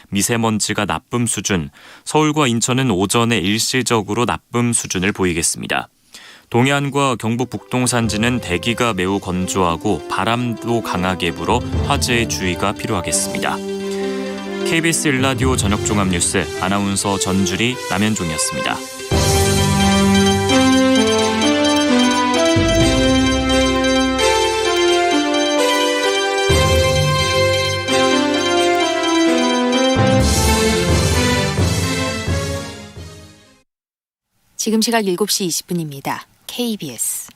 미세먼지가 나쁨 수준, 서울과 인천은 오전에 일시적으로 나쁨 수준을 보이겠습니다. 동해안과 경북 북동산지는 대기가 매우 건조하고 바람도 강하게 불어 화재에 주의가 필요하겠습니다. KBS 1라디오 저녁종합뉴스 아나운서 전주리 남현종이었습니다. 지금 시각 7시 20분입니다. KBS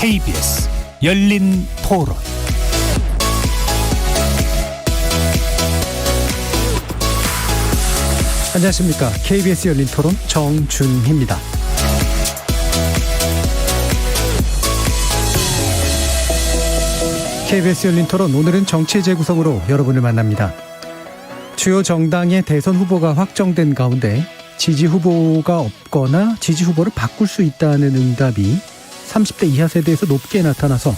KBS 열린 토론. 안녕하십니까. KBS 열린 토론 정준희입니다. KBS 열린 토론 오늘은 정치 재구성으로 여러분을 만납니다. 주요 정당의 대선 후보가 확정된 가운데 지지 후보가 없거나 지지 후보를 바꿀 수 있다는 응답이 30대 이하 세대에서 높게 나타나서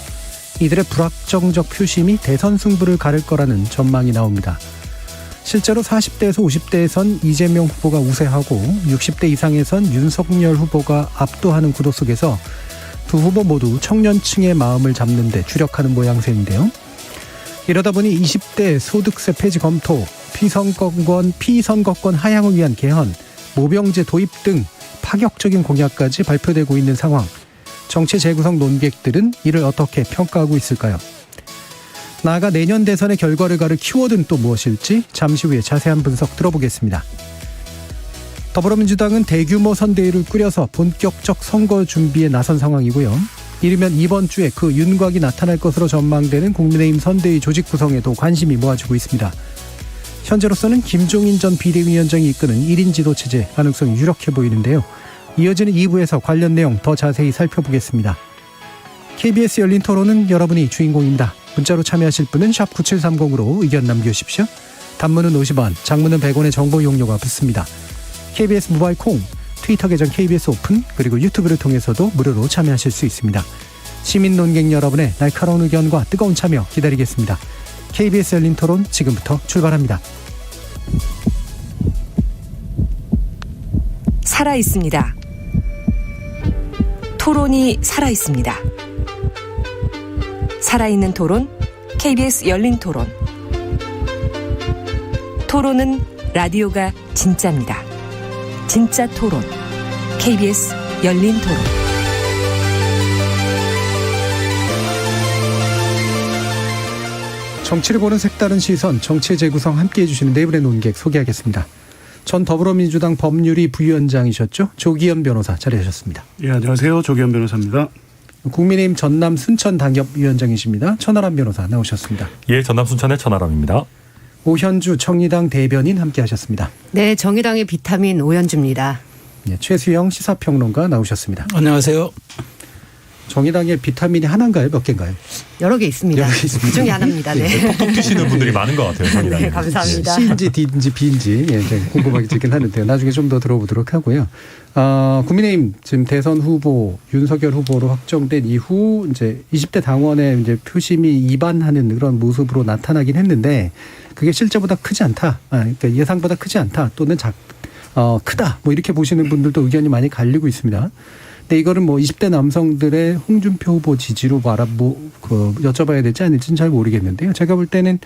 이들의 불확정적 표심이 대선 승부를 가를 거라는 전망이 나옵니다. 실제로 40대에서 50대에선 이재명 후보가 우세하고 60대 이상에선 윤석열 후보가 압도하는 구도 속에서 두 후보 모두 청년층의 마음을 잡는 데 주력하는 모양새인데요. 이러다 보니 20대 소득세 폐지 검토, 피선거권 하향을 위한 개헌, 모병제 도입 등 파격적인 공약까지 발표되고 있는 상황. 정치 재구성 논객들은 이를 어떻게 평가하고 있을까요? 나아가 내년 대선의 결과를 가를 키워드는 또 무엇일지 잠시 후에 자세한 분석 들어보겠습니다. 더불어민주당은 대규모 선대위를 꾸려서 본격적 선거 준비에 나선 상황이고요. 이르면 이번 주에 그 윤곽이 나타날 것으로 전망되는 국민의힘 선대위 조직 구성에도 관심이 모아지고 있습니다. 현재로서는 김종인 전 비대위원장이 이끄는 1인 지도체제 가능성이 유력해 보이는데요. 이어지는 2부에서 관련 내용 더 자세히 살펴보겠습니다. KBS 열린 토론은 여러분이 주인공입니다. 문자로 참여하실 분은 샵 9730으로 의견 남겨주십시오. 단문은 50원, 장문은 100원의 정보 이용료가 붙습니다. KBS 모바일 콩, 트위터 계정 KBS 오픈, 그리고 유튜브를 통해서도 무료로 참여하실 수 있습니다. 시민 논객 여러분의 날카로운 의견과 뜨거운 참여 기다리겠습니다. KBS 열린 토론 지금부터 출발합니다. 살아있습니다. 토론이 살아있습니다. 살아있는 토론, KBS 열린 토론. 토론은 라디오가 진짜입니다. 진짜 토론, KBS 열린 토론. 정치를 보는 색다른 시선, 정치 재구성 함께해 주시는 네 분의 논객 소개하겠습니다. 전 더불어민주당 법률위 부위원장이셨죠? 조기현 변호사 자리하셨습니다. 예, 안녕하세요. 조기현 변호사입니다. 국민의힘 전남 순천 당협위원장이십니다. 천하람 변호사 나오셨습니다. 예, 전남 순천의 천하람입니다. 오현주 정의당 대변인 함께하셨습니다. 네, 정의당의 비타민 오현주입니다. 예, 최수영 시사평론가 나오셨습니다. 안녕하세요. 정의당의 비타민이 하나인가요? 몇 개인가요? 여러 개 있습니다. 여러 개 있습니다. 그 중에 하나입니다. 네. 톡톡 튀시는 분들이 많은 것 같아요. 정의당에. 네, 감사합니다. C인지 D인지 B인지 궁금하긴 하는데요. 나중에 좀 더 들어보도록 하고요. 국민의힘 지금 대선 후보 윤석열 후보로 확정된 이후 이제 20대 당원의 이제 표심이 이반하는 그런 모습으로 나타나긴 했는데 그게 실제보다 크지 않다. 그러니까 예상보다 크지 않다. 또는 크다. 뭐 이렇게 보시는 분들도 의견이 많이 갈리고 있습니다. 근데 이거를 뭐 20대 남성들의 홍준표 후보 지지로 여쭤봐야 될지 아닐지는 잘 모르겠는데요. 제가 볼 때는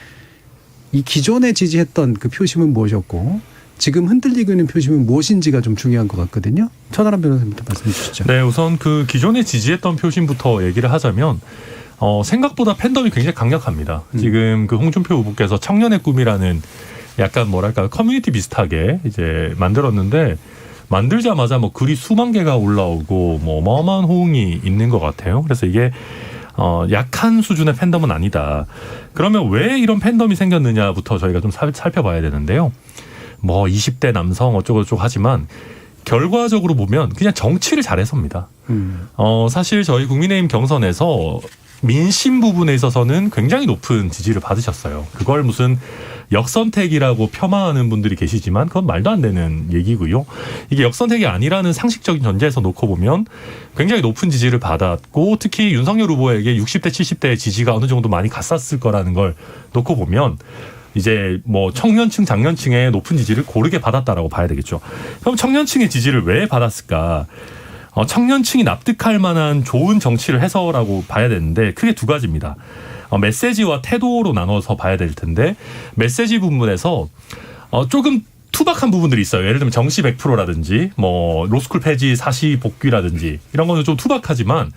이 기존에 지지했던 그 표심은 무엇이었고 지금 흔들리고 있는 표심은 무엇인지가 좀 중요한 것 같거든요. 천하람 변호사님부터 말씀해 주시죠. 네, 우선 그 기존에 지지했던 표심부터 얘기를 하자면 생각보다 팬덤이 굉장히 강력합니다. 지금 그 홍준표 후보께서 청년의 꿈이라는 약간 뭐랄까 커뮤니티 비슷하게 이제 만들었는데 만들자마자 뭐 글이 수만 개가 올라오고 뭐 어마어마한 호응이 있는 것 같아요. 그래서 이게 약한 수준의 팬덤은 아니다. 그러면 왜 이런 팬덤이 생겼느냐부터 저희가 좀 살펴봐야 되는데요. 뭐 20대 남성 어쩌고저쩌고 하지만 결과적으로 보면 그냥 정치를 잘해서입니다. 사실 저희 국민의힘 경선에서 민심 부분에 있어서는 굉장히 높은 지지를 받으셨어요. 그걸 무슨 역선택이라고 폄하하는 분들이 계시지만 그건 말도 안 되는 얘기고요. 이게 역선택이 아니라는 상식적인 전제에서 놓고 보면 굉장히 높은 지지를 받았고 특히 윤석열 후보에게 60대 70대의 지지가 어느 정도 많이 갔었을 거라는 걸 놓고 보면 이제 뭐 청년층, 장년층의 높은 지지를 고르게 받았다라고 봐야 되겠죠. 그럼 청년층의 지지를 왜 받았을까? 청년층이 납득할 만한 좋은 정치를 해서라고 봐야 되는데 크게 두 가지입니다. 메시지와 태도로 나눠서 봐야 될 텐데 메시지 부분에서 조금 투박한 부분들이 있어요. 예를 들면 정시 100%라든지 뭐 로스쿨 폐지 사시 복귀라든지 이런 거는 좀 투박하지만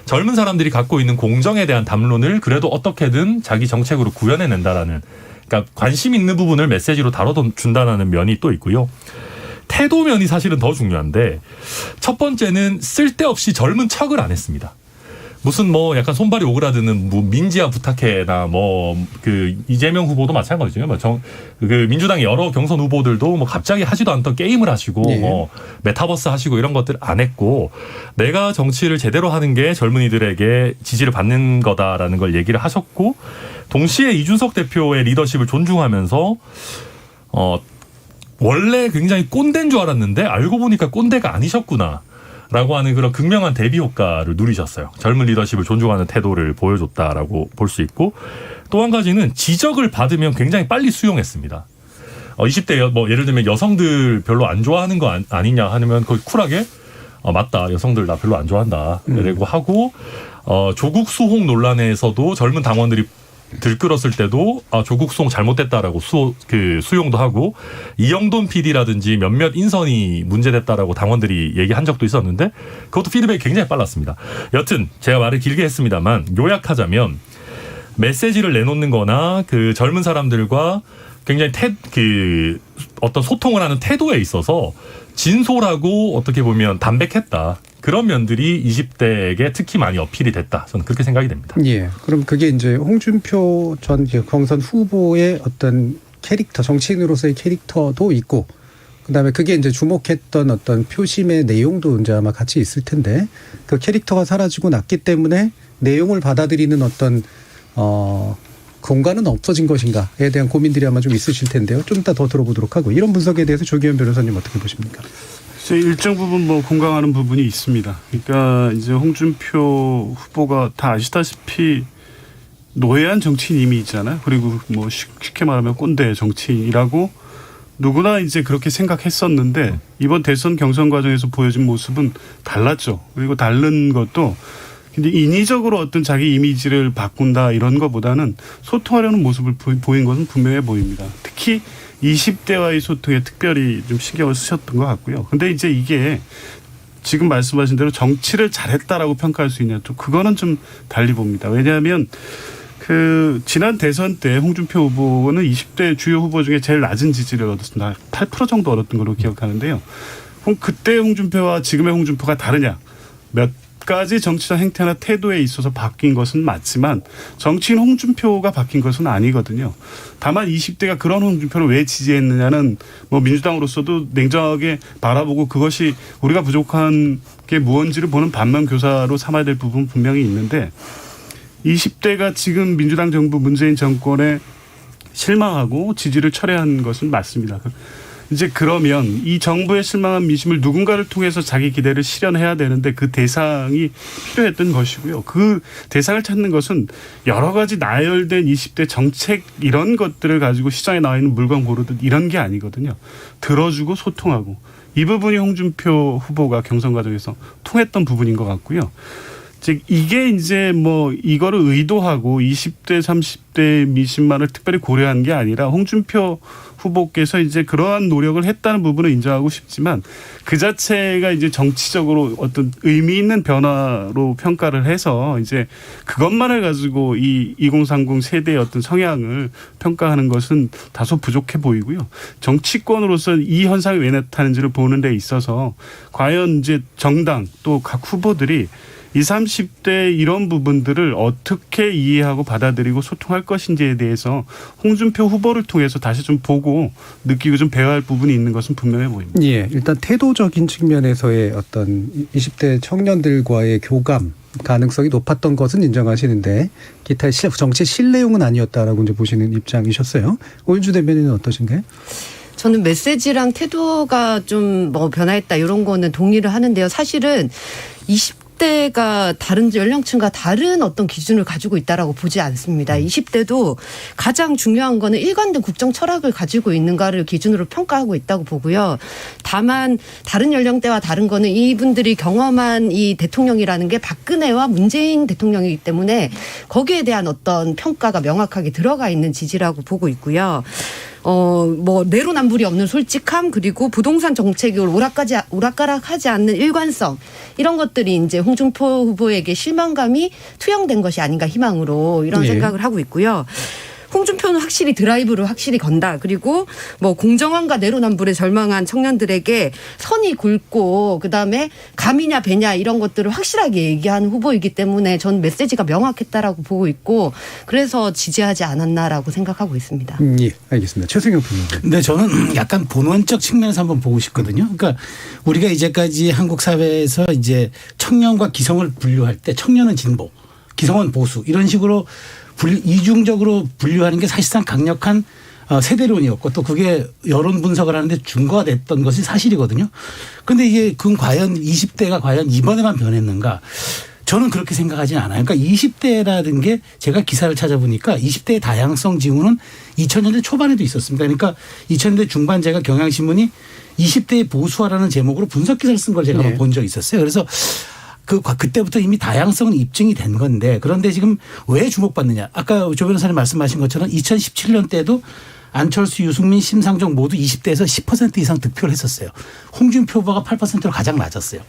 젊은 사람들이 갖고 있는 공정에 대한 담론을 그래도 어떻게든 자기 정책으로 구현해낸다라는 그러니까 관심 있는 부분을 메시지로 다뤄준다는 면이 또 있고요. 태도면이 사실은 더 중요한데 첫 번째는 쓸데없이 젊은 척을 안 했습니다. 무슨 뭐 약간 손발이 오그라드는 뭐 민지야 부탁해나 뭐 그 이재명 후보도 마찬가지죠. 그 민주당 여러 경선 후보들도 뭐 갑자기 하지도 않던 게임을 하시고 네. 뭐 메타버스 하시고 이런 것들 안 했고 내가 정치를 제대로 하는 게 젊은이들에게 지지를 받는 거다라는 걸 얘기를 하셨고 동시에 이준석 대표의 리더십을 존중하면서 원래 굉장히 꼰대인 줄 알았는데 알고 보니까 꼰대가 아니셨구나. 라고 하는 그런 극명한 대비 효과를 누리셨어요. 젊은 리더십을 존중하는 태도를 보여줬다라고 볼 수 있고 또 한 가지는 지적을 받으면 굉장히 빨리 수용했습니다. 20대 뭐 예를 들면 여성들 별로 안 좋아하는 거 아니냐 하면 거의 쿨하게 맞다 여성들 나 별로 안 좋아한다 라고 하고 조국 수홍 논란에서도 젊은 당원들이 들끓었을 때도 조국 수홍 잘못됐다라고 수용도 하고 이영돈 PD라든지 몇몇 인선이 문제됐다라고 당원들이 얘기한 적도 있었는데 그것도 피드백이 굉장히 빨랐습니다. 여튼 제가 말을 길게 했습니다만 요약하자면 메시지를 내놓는 거나 그 젊은 사람들과 굉장히 어떤 소통을 하는 태도에 있어서 진솔하고 어떻게 보면 담백했다. 그런 면들이 20대에게 특히 많이 어필이 됐다. 저는 그렇게 생각이 됩니다. 예. 그럼 그게 이제 홍준표 전 경선 후보의 어떤 캐릭터, 정치인으로서의 캐릭터도 있고, 그다음에 그게 이제 주목했던 어떤 표심의 내용도 이제 아마 같이 있을 텐데, 그 캐릭터가 사라지고 났기 때문에 내용을 받아들이는 어떤 공간은 없어진 것인가에 대한 고민들이 아마 좀 있으실 텐데요. 좀 이따 더 들어보도록 하고 이런 분석에 대해서 조기현 변호사님 어떻게 보십니까? 일정 부분 뭐 공감하는 부분이 있습니다. 그러니까 이제 홍준표 후보가 다 아시다시피 노예한 정치인 이미지잖아요. 그리고 뭐 쉽게 말하면 꼰대 정치인이라고 누구나 이제 그렇게 생각했었는데 이번 대선 경선 과정에서 보여진 모습은 달랐죠. 그리고 다른 것도 근데 인위적으로 어떤 자기 이미지를 바꾼다 이런 것보다는 소통하려는 모습을 보인 것은 분명해 보입니다. 특히 20대와의 소통에 특별히 좀 신경을 쓰셨던 것 같고요. 근데 이제 이게 지금 말씀하신 대로 정치를 잘했다라고 평가할 수 있냐, 또 그거는 좀 달리 봅니다. 왜냐하면 그 지난 대선 때 홍준표 후보는 20대 주요 후보 중에 제일 낮은 지지를 얻었습니다. 8% 정도 얻었던 걸로 기억하는데요. 그때 홍준표와 지금의 홍준표가 다르냐? 몇 가지 정치적 행태나 태도에 있어서 바뀐 것은 맞지만 정치인 홍준표가 바뀐 것은 아니거든요. 다만 20대가 그런 홍준표를 왜 지지했느냐는 뭐 민주당으로서도 냉정하게 바라보고 그것이 우리가 부족한 게 무언지를 보는 반면교사로 삼아야 될 부분은 분명히 있는데 20대가 지금 민주당 정부 문재인 정권에 실망하고 지지를 철회한 것은 맞습니다. 이제 그러면 이 정부의 실망한 민심을 누군가를 통해서 자기 기대를 실현해야 되는데 그 대상이 필요했던 것이고요. 그 대상을 찾는 것은 여러 가지 나열된 20대 정책 이런 것들을 가지고 시장에 나와 있는 물건 고르듯 이런 게 아니거든요. 들어주고 소통하고 이 부분이 홍준표 후보가 경선 과정에서 통했던 부분인 것 같고요. 즉 이게 이제 뭐 이거를 의도하고 20대 30대 민심만을 특별히 고려한 게 아니라 홍준표 후보께서 이제 그러한 노력을 했다는 부분을 인정하고 싶지만 그 자체가 이제 정치적으로 어떤 의미 있는 변화로 평가를 해서 이제 그것만을 가지고 이 2030 세대의 어떤 성향을 평가하는 것은 다소 부족해 보이고요. 정치권으로서 이 현상이 왜 나타나는지를 보는 데 있어서 과연 이제 정당 또 각 후보들이 20, 30대 이런 부분들을 어떻게 이해하고 받아들이고 소통할 것인지에 대해서 홍준표 후보를 통해서 다시 좀 보고 느끼고 좀 배워야 할 부분이 있는 것은 분명해 보입니다. 예, 일단 태도적인 측면에서의 어떤 20대 청년들과의 교감 가능성이 높았던 것은 인정하시는데 기타 정치 실내용은 아니었다라고 이제 보시는 입장이셨어요. 오윤주 대변인은 어떠신가요? 저는 메시지랑 태도가 좀 뭐 변화했다 이런 거는 동의를 하는데요. 사실은 20대가 다른 연령층과 다른 어떤 기준을 가지고 있다라고 보지 않습니다. 20대도 가장 중요한 거는 일관된 국정 철학을 가지고 있는가를 기준으로 평가하고 있다고 보고요. 다만 다른 연령대와 다른 거는 이분들이 경험한 이 대통령이라는 게 박근혜와 문재인 대통령이기 때문에 거기에 대한 어떤 평가가 명확하게 들어가 있는 지지라고 보고 있고요. 뭐 내로남불이 없는 솔직함 그리고 부동산 정책이 오락가락하지 않는 일관성 이런 것들이 이제 홍준표 후보에게 실망감이 투영된 것이 아닌가 희망으로 이런 예. 생각을 하고 있고요. 홍준표는 확실히 드라이브를 확실히 건다. 그리고 뭐 공정함과 내로남불에 절망한 청년들에게 선이 굵고 그다음에 감이냐 배냐 이런 것들을 확실하게 얘기하는 후보이기 때문에 전 메시지가 명확했다라고 보고 있고 그래서 지지하지 않았나라고 생각하고 있습니다. 예, 알겠습니다. 최승영 부님. 근데 저는 약간 본원적 측면에서 한번 보고 싶거든요. 그러니까 우리가 이제까지 한국 사회에서 이제 청년과 기성을 분류할 때 청년은 진보, 기성은 보수 이런 식으로 이중적으로 분류하는 게 사실상 강력한 세대론이었고 또 그게 여론 분석을 하는데 준거가 됐던 것이 사실이거든요. 그런데 이게 그건 과연 20대가 과연 이번에만 변했는가? 저는 그렇게 생각하지는 않아요. 그러니까 20대라는 게 제가 기사를 찾아보니까 20대의 다양성 징후는 2000년대 초반에도 있었습니다. 그러니까 2000년대 중반 제가 경향신문이 20대의 보수화라는 제목으로 분석 기사를 쓴 걸 제가 네. 본 적이 있었어요. 그래서 그때부터 이미 다양성은 입증이 된 건데 그런데 지금 왜 주목받느냐. 아까 조 변호사님 말씀하신 것처럼 2017년 때도 안철수, 유승민, 심상정 모두 20대에서 10% 이상 득표를 했었어요. 홍준표 후보가 8%로 가장 낮았어요.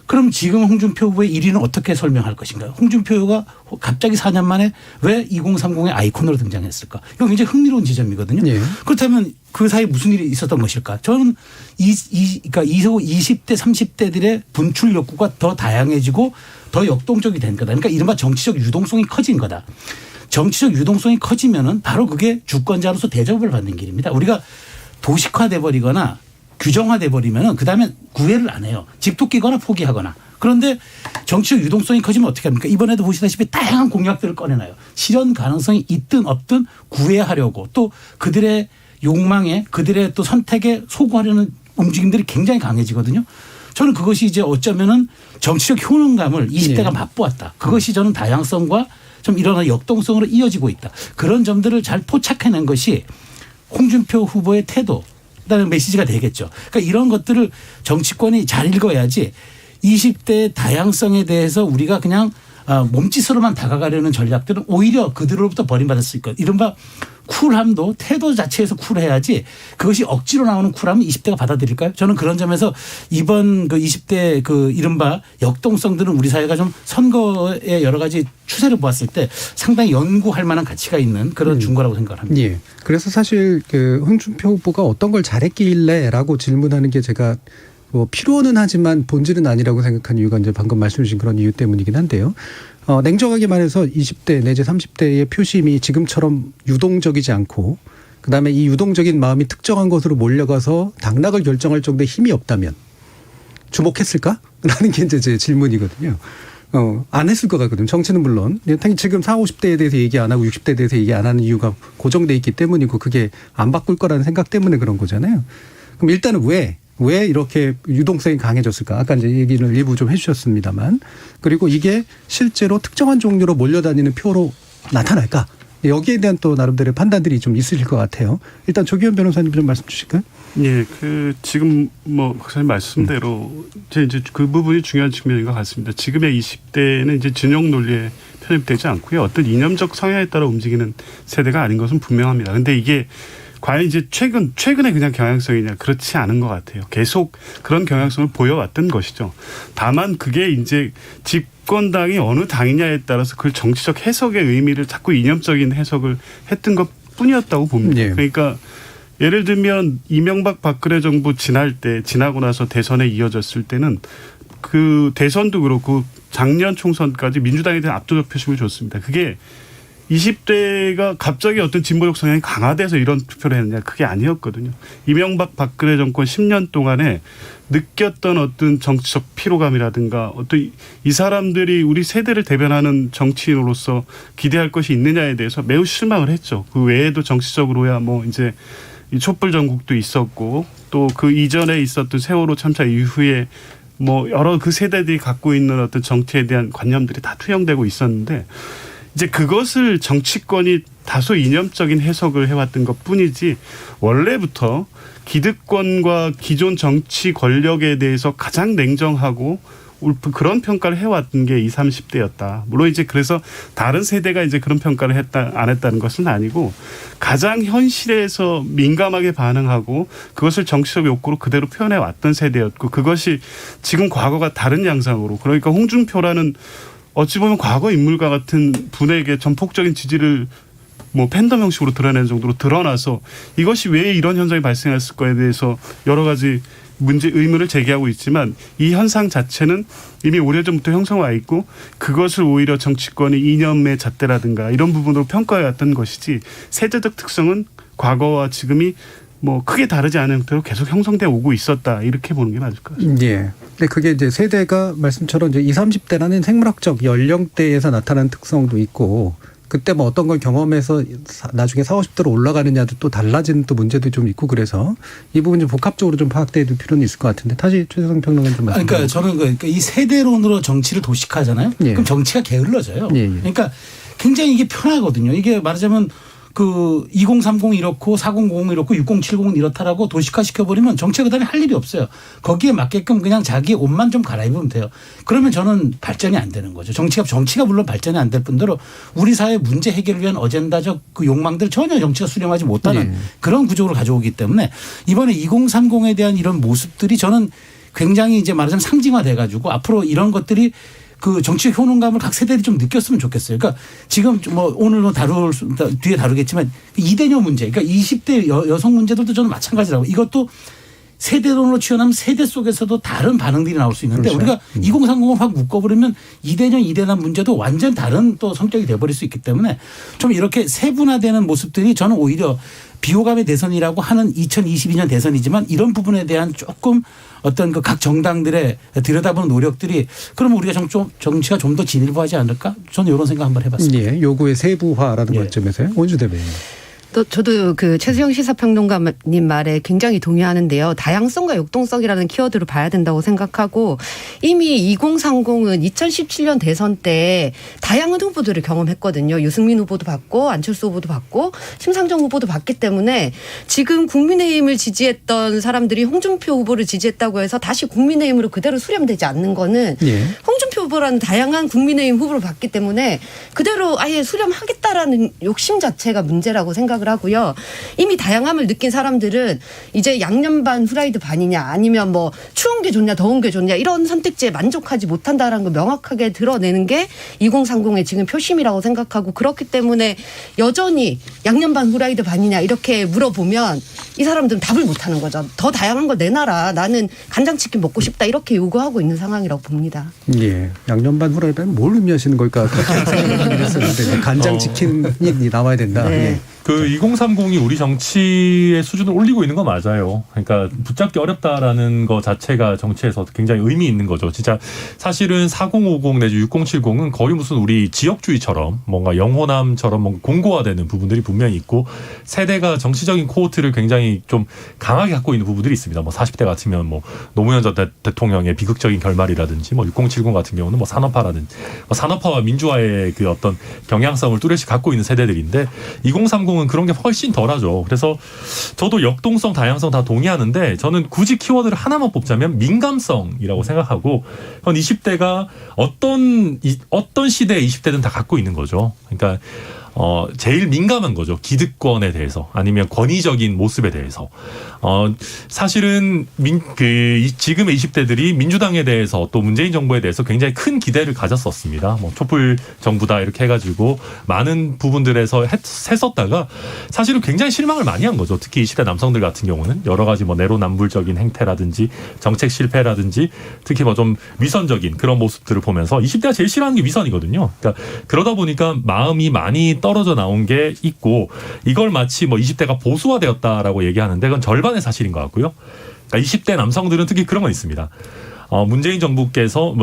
그럼 지금 홍준표 후보의 1위는 어떻게 설명할 것인가요? 홍준표 후보가 갑자기 4년 만에 왜 2030의 아이콘으로 등장했을까? 이거 굉장히 흥미로운 지점이거든요. 예. 그렇다면 그 사이에 무슨 일이 있었던 것일까? 저는 그러니까 20대, 30대들의 분출 욕구가 더 다양해지고 더 역동적이 된 거다. 그러니까 이른바 정치적 유동성이 커진 거다. 정치적 유동성이 커지면은 바로 그게 주권자로서 대접을 받는 길입니다. 우리가 도식화돼 버리거나 규정화돼 버리면은 그다음에 구애를 안 해요. 집토끼거나 포기하거나. 그런데 정치적 유동성이 커지면 어떻게 합니까? 이번에도 보시다시피 다양한 공약들을 꺼내놔요. 실현 가능성이 있든 없든 구애하려고 또 그들의 욕망에 그들의 또 선택에 소구하려는 움직임들이 굉장히 강해지거든요. 저는 그것이 이제 어쩌면은 정치적 효능감을 20대가 네. 맛보았다. 그것이 저는 다양성과 좀 일어나는 역동성으로 이어지고 있다. 그런 점들을 잘 포착해낸 것이 홍준표 후보의 태도 그다음에 메시지가 되겠죠. 그러니까 이런 것들을 정치권이 잘 읽어야지 20대의 다양성에 대해서 우리가 그냥 몸짓으로만 다가가려는 전략들은 오히려 그들로부터 버림받을 수 있거든요. 이른바 쿨함도 태도 자체에서 쿨해야지 그것이 억지로 나오는 쿨함은 20대가 받아들일까요? 저는 그런 점에서 이번 그 20대 그 이른바 역동성들은 우리 사회가 좀 선거의 여러 가지 추세를 보았을 때 상당히 연구할 만한 가치가 있는 그런 중거라고 생각을 합니다. 예. 그래서 사실 그 홍준표 후보가 어떤 걸 잘했길래라고 질문하는 게 제가 뭐 필요는 하지만 본질은 아니라고 생각한 이유가 이제 방금 말씀 주신 그런 이유 때문이긴 한데요. 냉정하게 말해서 20대 내지 30대의 표심이 지금처럼 유동적이지 않고 그다음에 이 유동적인 마음이 특정한 것으로 몰려가서 당락을 결정할 정도의 힘이 없다면 주목했을까? 라는 게 이제 제 질문이거든요. 안 했을 것 같거든요. 정치는 물론. 지금 40, 50대에 대해서 얘기 안 하고 60대에 대해서 얘기 안 하는 이유가 고정돼 있기 때문이고 그게 안 바꿀 거라는 생각 때문에 그런 거잖아요. 그럼 일단은 왜 이렇게 유동성이 강해졌을까? 아까 이제 얘기를 일부 좀 해주셨습니다만. 그리고 이게 실제로 특정한 종류로 몰려다니는 표로 나타날까? 여기에 대한 또 나름대로의 판단들이 좀 있으실 것 같아요. 일단 조기현 변호사님 좀 말씀 주실까요? 예, 지금 박사님 말씀대로 이제 그 부분이 중요한 측면인 것 같습니다. 지금의 20대는 이제 진영 논리에 편입되지 않고요. 어떤 이념적 성향에 따라 움직이는 세대가 아닌 것은 분명합니다. 그런데 이게 과연 이제 최근에 그냥 경향성이냐 그렇지 않은 것 같아요. 계속 그런 경향성을 보여왔던 것이죠. 다만 그게 이제 집권당이 어느 당이냐에 따라서 그 정치적 해석의 의미를 자꾸 이념적인 해석을 했던 것 뿐이었다고 봅니다. 예. 그러니까 예를 들면 이명박 박근혜 정부 지나고 나서 대선에 이어졌을 때는 그 대선도 그렇고 작년 총선까지 민주당에 대한 압도적 표심을 줬습니다. 그게 20대가 갑자기 어떤 진보적 성향이 강화돼서 이런 투표를 했느냐, 그게 아니었거든요. 이명박 박근혜 정권 10년 동안에 느꼈던 어떤 정치적 피로감이라든가 어떤 이 사람들이 우리 세대를 대변하는 정치인으로서 기대할 것이 있느냐에 대해서 매우 실망을 했죠. 그 외에도 정치적으로야 뭐 이제 이 촛불 전국도 있었고 또 그 이전에 있었던 세월호 참사 이후에 뭐 여러 그 세대들이 갖고 있는 어떤 정치에 대한 관념들이 다 투영되고 있었는데 이제 그것을 정치권이 다소 이념적인 해석을 해왔던 것뿐이지 원래부터 기득권과 기존 정치 권력에 대해서 가장 냉정하고 그런 평가를 해왔던 게 20, 30대였다. 물론 이제 그래서 다른 세대가 이제 그런 평가를 안 했다는 것은 아니고 가장 현실에서 민감하게 반응하고 그것을 정치적 욕구로 그대로 표현해 왔던 세대였고 그것이 지금 과거가 다른 양상으로 그러니까 홍준표라는 어찌 보면 과거 인물과 같은 분에게 전폭적인 지지를 뭐 팬덤 형식으로 드러내는 정도로 드러나서 이것이 왜 이런 현상이 발생했을 거에 대해서 여러 가지 의문을 제기하고 있지만 이 현상 자체는 이미 오래전부터 형성와 있고 그것을 오히려 정치권의 이념의 잣대라든가 이런 부분으로 평가해왔던 것이지 세대적 특성은 과거와 지금이 뭐 크게 다르지 않은 형태로 계속 형성돼 오고 있었다 이렇게 보는 게 맞을 것 같습니다. 예. 근데 그게 이제 세대가 말씀처럼 이제 20, 30대라는 생물학적 연령대에서 나타나는 특성도 있고 그때 뭐 어떤 걸 경험해서 나중에 40, 50대로 올라가느냐도 또 달라지는 또 문제도 좀 있고 그래서 이 부분 좀 복합적으로 좀 파악돼야 될 필요는 있을 것 같은데 다시 최재성 평론가님 좀 말씀해 그러니까 저는 그러니까 이 세대론으로 정치를 도식화하잖아요. 예. 그럼 정치가 게을러져요. 예. 그러니까 굉장히 이게 편하거든요. 이게 말하자면 그 2030 이렇고 4090 이렇고 6070은 이렇다라고 도식화 시켜버리면 정치가 그다음에 할 일이 없어요. 거기에 맞게끔 그냥 자기 옷만 좀 갈아입으면 돼요. 그러면 저는 발전이 안 되는 거죠. 정치가 물론 발전이 안 될 뿐더러 우리 사회 문제 해결을 위한 어젠다적 그 욕망들 전혀 정치가 수렴하지 못하는 그런 구조로 가져오기 때문에 이번에 2030에 대한 이런 모습들이 저는 굉장히 이제 말하자면 상징화돼 가지고 앞으로 이런 것들이 그 정치적 효능감을 각 세대들이 좀 느꼈으면 좋겠어요. 그러니까 지금 뭐 오늘 뒤에 다루겠지만 이대녀 문제, 그러니까 20대 여성 문제들도 저는 마찬가지라고. 이것도 세대론으로 치환하면 세대 속에서도 다른 반응들이 나올 수 있는데 그렇죠. 우리가 2030을 확 묶어버리면 이대녀, 이대남 문제도 완전 다른 또 성격이 돼버릴 수 있기 때문에 좀 이렇게 세분화되는 모습들이 저는 오히려 비호감의 대선이라고 하는 2022년 대선이지만 이런 부분에 대한 조금 어떤 그 각 정당들의 들여다보는 노력들이 그러면 우리가 정치가 좀 더 진일보하지 않을까? 저는 이런 생각 한번 해봤습니다. 예, 요구의 세부화라는 예. 관점에서요. 원주 대변인. 또 저도 그 최수영 시사평론가님 말에 굉장히 동의하는데요. 다양성과 역동성이라는 키워드로 봐야 된다고 생각하고 이미 2030은 2017년 대선 때 다양한 후보들을 경험했거든요. 유승민 후보도 받고 안철수 후보도 받고 심상정 후보도 받기 때문에 지금 국민의힘을 지지했던 사람들이 홍준표 후보를 지지했다고 해서 다시 국민의힘으로 그대로 수렴되지 않는 거는 예. 홍준표 후보라는 다양한 국민의힘 후보를 받기 때문에 그대로 아예 수렴하겠다라는 욕심 자체가 문제라고 생각을 하고요. 이미 다양함을 느낀 사람들은 이제 양념 반 후라이드 반이냐 아니면 뭐 추운 게 좋냐 더운 게 좋냐 이런 선택지에 만족하지 못한다라는 걸 명확하게 드러내는 게 2030의 지금 표심이라고 생각하고 그렇기 때문에 여전히 양념 반 후라이드 반이냐 이렇게 물어보면 이 사람들은 답을 못하는 거죠. 더 다양한 걸 내놔라. 나는 간장치킨 먹고 싶다 이렇게 요구하고 있는 상황이라고 봅니다. 예. 양념 반 후라이드 뭘 의미하시는 걸까 그렇게 생각을 하긴 했었는데 간장치킨이 나와야 된다. 네. 예. 그 2030이 우리 정치의 수준을 올리고 있는 건 맞아요. 그러니까 붙잡기 어렵다라는 거 자체가 정치에서 굉장히 의미 있는 거죠. 진짜 사실은 4050 내지 6070은 거의 무슨 우리 지역주의처럼 뭔가 영호남처럼 뭔가 공고화되는 부분들이 분명히 있고 세대가 정치적인 코호트를 굉장히 좀 강하게 갖고 있는 부분들이 있습니다. 뭐 40대 같으면 뭐 노무현 전 대통령의 비극적인 결말이라든지 뭐 6070 같은 경우는 뭐 산업화라든지 뭐 산업화와 민주화의 그 어떤 경향성을 뚜렷이 갖고 있는 세대들인데 2030은 그런 게 훨씬 덜하죠. 그래서 저도 역동성, 다양성 다 동의하는데 저는 굳이 키워드를 하나만 뽑자면 민감성이라고 생각하고 한 20대가 어떤 시대의 20대든 다 갖고 있는 거죠. 그러니까 제일 민감한 거죠. 기득권에 대해서 아니면 권위적인 모습에 대해서. 사실은 지금의 20대들이 민주당에 대해서 또 문재인 정부에 대해서 굉장히 큰 기대를 가졌었습니다. 뭐 촛불 정부다 이렇게 해가지고 많은 부분들에서 했었다가 사실은 굉장히 실망을 많이 한 거죠. 특히 20대 남성들 같은 경우는 여러 가지 뭐 내로남불적인 행태라든지 정책 실패라든지 특히 뭐 좀 위선적인 그런 모습들을 보면서 20대가 제일 싫어하는 게 위선이거든요. 그러니까 그러다 보니까 마음이 많이 떨어져 나온 게 있고 이걸 마치 뭐 20대가 보수화되었다라고 얘기하는데 그건 절반의 사실인 것 같고요. 그러니까 20대 남성들은 특히 그런 건 있습니다. 문재인 정부에서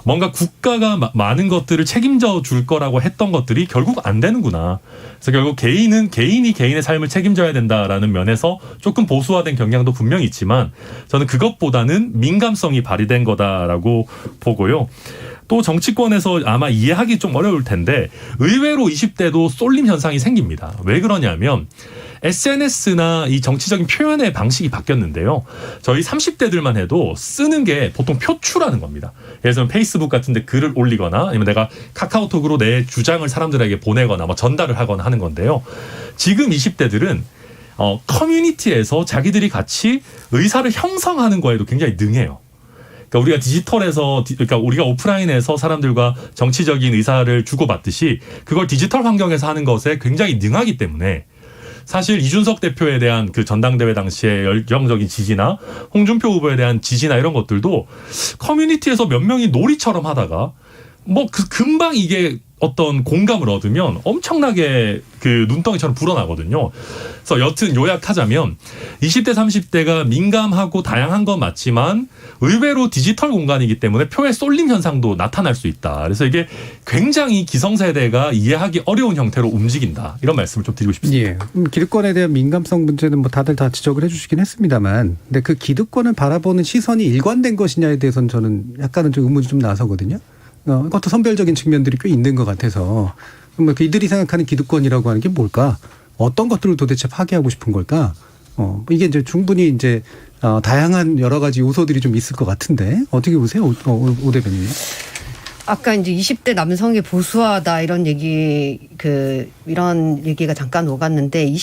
뭔가 국가가 많은 것들을 책임져 줄 거라고 했던 것들이 결국 안 되는구나. 그래서 결국 개인이 개인의 삶을 책임져야 된다라는 면에서 조금 보수화된 경향도 분명히 있지만 저는 그것보다는 민감성이 발휘된 거다라고 보고요. 또 정치권에서 아마 이해하기 좀 어려울 텐데 의외로 20대도 쏠림 현상이 생깁니다. 왜 그러냐면 SNS나 이 정치적인 표현의 방식이 바뀌었는데요. 저희 30대들만 해도 쓰는 게 보통 표출하는 겁니다. 예를 들면 페이스북 같은 데 글을 올리거나 아니면 내가 카카오톡으로 내 주장을 사람들에게 보내거나 뭐 전달을 하거나 하는 건데요. 지금 20대들은 커뮤니티에서 자기들이 같이 의사를 형성하는 거에도 굉장히 능해요. 그러니까 우리가 우리가 오프라인에서 사람들과 정치적인 의사를 주고받듯이 그걸 디지털 환경에서 하는 것에 굉장히 능하기 때문에 사실 이준석 대표에 대한 그 전당대회 당시의 열정적인 지지나 홍준표 후보에 대한 지지나 이런 것들도 커뮤니티에서 몇 명이 놀이처럼 하다가 뭐 금방 이게 어떤 공감을 얻으면 엄청나게 그 눈덩이처럼 불어나거든요. 그래서 여튼 요약하자면 20대 30대가 민감하고 다양한 건 맞지만 의외로 디지털 공간이기 때문에 표의 쏠림 현상도 나타날 수 있다. 그래서 이게 굉장히 기성세대가 이해하기 어려운 형태로 움직인다. 이런 말씀을 좀 드리고 싶습니다. 예. 기득권에 대한 민감성 문제는 뭐 다들 다 지적을 해 주시긴 했습니다만 근데 그 기득권을 바라보는 시선이 일관된 것이냐에 대해서는 저는 약간은 좀 의문이 좀 나서거든요. 그것도 선별적인 측면들이 꽤 있는 것 같아서 이들이 생각하는 기득권이라고 하는 게 뭘까? 어떤 것들을 도대체 파괴하고 싶은 걸까? 이게 이제 충분히 이제 다양한 여러 가지 요소들이 좀 있을 것 같은데 어떻게 보세요, 오 대변인님? 아까 이제 20대 남성의 보수화다 이런 얘기가 잠깐 오갔는데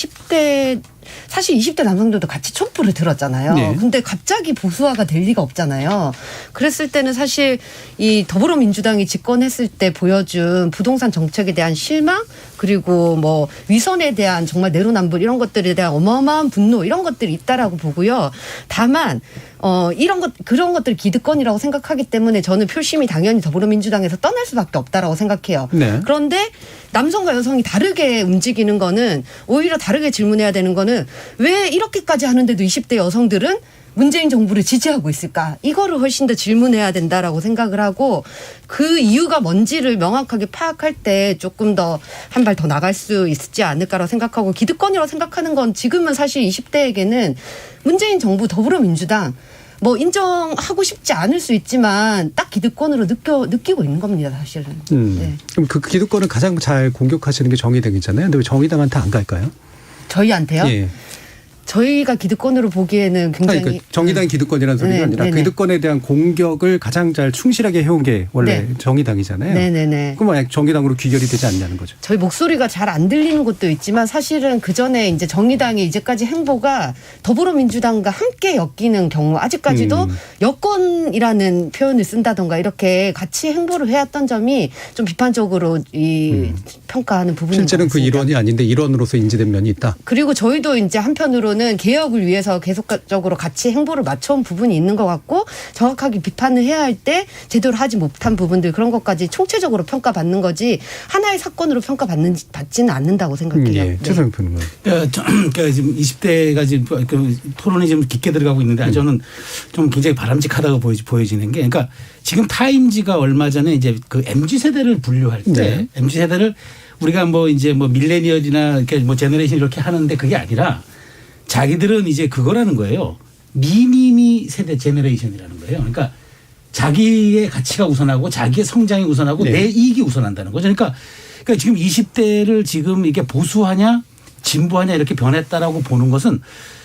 사실 20대 남성들도 같이 촛불을 들었잖아요. 네. 근데 갑자기 보수화가 될 리가 없잖아요. 그랬을 때는 사실 이 더불어민주당이 집권했을 때 보여준 부동산 정책에 대한 실망 그리고 뭐 위선에 대한 정말 내로남불 이런 것들에 대한 어마어마한 분노 이런 것들이 있다라고 보고요. 다만 그런 것들 기득권이라고 생각하기 때문에 저는 표심이 당연히 더불어민주당에서 떠날 수밖에 없다라고 생각해요. 네. 그런데 남성과 여성이 다르게 움직이는 거는 오히려 다르게 질문해야 되는 거는 왜 이렇게까지 하는데도 20대 여성들은 문재인 정부를 지지하고 있을까? 이거를 훨씬 더 질문해야 된다라고 생각을 하고 그 이유가 뭔지를 명확하게 파악할 때 조금 더 한 발 더 나갈 수 있지 않을까라고 생각하고 기득권이라고 생각하는 건 지금은 사실 20대에게는 문재인 정부 더불어민주당 뭐 인정하고 싶지 않을 수 있지만 딱 기득권으로 느끼고 있는 겁니다, 사실은. 네. 그럼 그 기득권을 가장 잘 공격하시는 게 정의당이잖아요. 근데 왜 정의당한테 안 갈까요? 저희한테요? 예. 저희가 기득권으로 보기에는 굉장히 그러니까 정의당이 기득권이라는 소리가 아니라 네네. 기득권에 대한 공격을 가장 잘 충실하게 해온 게 원래 정의당이잖아요. 네네네. 그럼 왜 정의당으로 귀결이 되지 않냐는 거죠. 저희 목소리가 잘 안 들리는 것도 있지만 사실은 그 전에 이제 정의당의 이제까지 행보가 더불어민주당과 함께 엮이는 경우 아직까지도 여권이라는 표현을 쓴다던가 이렇게 같이 행보를 해왔던 점이 좀 비판적으로 평가하는 부분인 것 실제는 그 같습니다. 일원이 아닌데 일원으로서 인지된 면이 있다. 그리고 저희도 이제 한편으로는 개혁을 위해서 계속적으로 같이 행보를 맞춰온 부분이 있는 것 같고 정확하게 비판을 해야 할 때 제대로 하지 못한 부분들 그런 것까지 총체적으로 평가받는 거지 하나의 사건으로 평가받지는 않는다고 생각해요. 예, 최선영 평론가. 그러니까 지금 20대가 지금 그 토론이 좀 깊게 들어가고 있는데 저는 좀 굉장히 바람직하다고 보여지는 게 그러니까 지금 타임지가 얼마 전에 이제 그 MZ 세대를 분류할 때 MZ 세대를 우리가 뭐 이제 뭐 밀레니얼이나 이렇게 뭐 제너레이션 이렇게 하는데 그게 아니라 자기들은 이제 그거라는 거예요. 미니미 세대 제너레이션이라는 거예요. 그러니까 자기의 가치가 우선하고 자기의 성장이 우선하고 내 이익이 우선한다는 거죠. 그러니까 지금 20대를 지금 이게 보수하냐 진보하냐 이렇게 변했다라고 보는 것은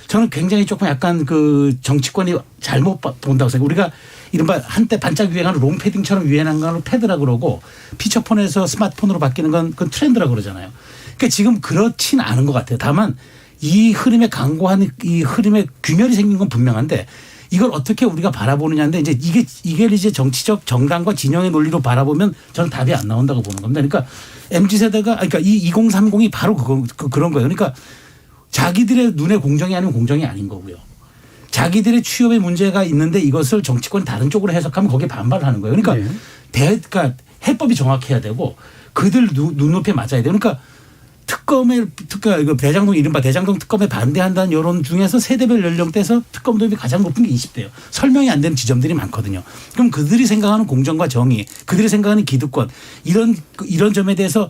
저는 굉장히 조금 약간 그 정치권이 잘못 본다고 생각해요. 우리가 이른바 한때 반짝 유행하는 롱패딩처럼 유행한 건 패드라 그러고 피처폰에서 스마트폰으로 바뀌는 건 그건 트렌드라 그러잖아요. 그러니까 지금 그렇진 않은 것 같아요. 다만 이 흐름에 강고한 이 흐름에 균열이 생긴 건 분명한데 이걸 어떻게 우리가 바라보느냐인데 이제 이게 이제 정치적 정당과 진영의 논리로 바라보면 저는 답이 안 나온다고 보는 겁니다. 그러니까 MZ세대가 그러니까 이 2030이 바로 그런 거예요. 그러니까 자기들의 눈에 공정이 아니면 공정이 아닌 거고요. 자기들의 취업에 문제가 있는데 이것을 정치권이 다른 쪽으로 해석하면 거기에 반발을 하는 거예요. 그러니까 그러니까 해법이 정확해야 되고 그들 눈높이에 맞아야 돼요. 그러니까 이거 대장동 이른바 대장동 특검에 반대한다는 여론 중에서 세대별 연령대에서 특검 도입이 가장 높은 게 20대예요. 설명이 안 되는 지점들이 많거든요. 그럼 그들이 생각하는 공정과 정의, 그들이 생각하는 기득권 이런 점에 대해서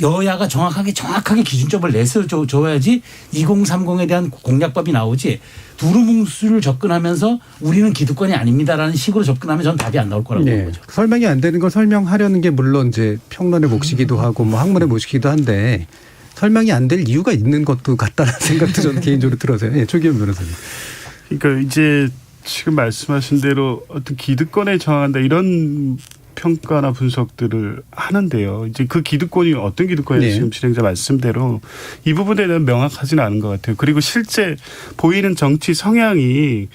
여야가 정확하게 기준점을 내서줘야지 2030에 대한 공약법이 나오지 두루뭉술을 접근하면서 우리는 기득권이 아닙니다라는 식으로 접근하면 저는 답이 안 나올 거라고 보는 거죠. 설명이 안 되는 걸 설명하려는 게 물론 이제 평론의 몫이기도 하고 뭐 학문의 몫이기도 한데 설명이 안 될 이유가 있는 것도 같다는 생각도 저는 개인적으로 들어서요. 예, 조기현 변호사님. 그러니까 이제 지금 말씀하신 대로 어떤 기득권에 저항한다 이런 평가나 분석들을 하는데요. 이제 그 기득권이 어떤 기득권인지 지금 진행자 말씀대로 이 부분에 대한 명확하지는 않은 것 같아요. 그리고 실제 보이는 정치 성향이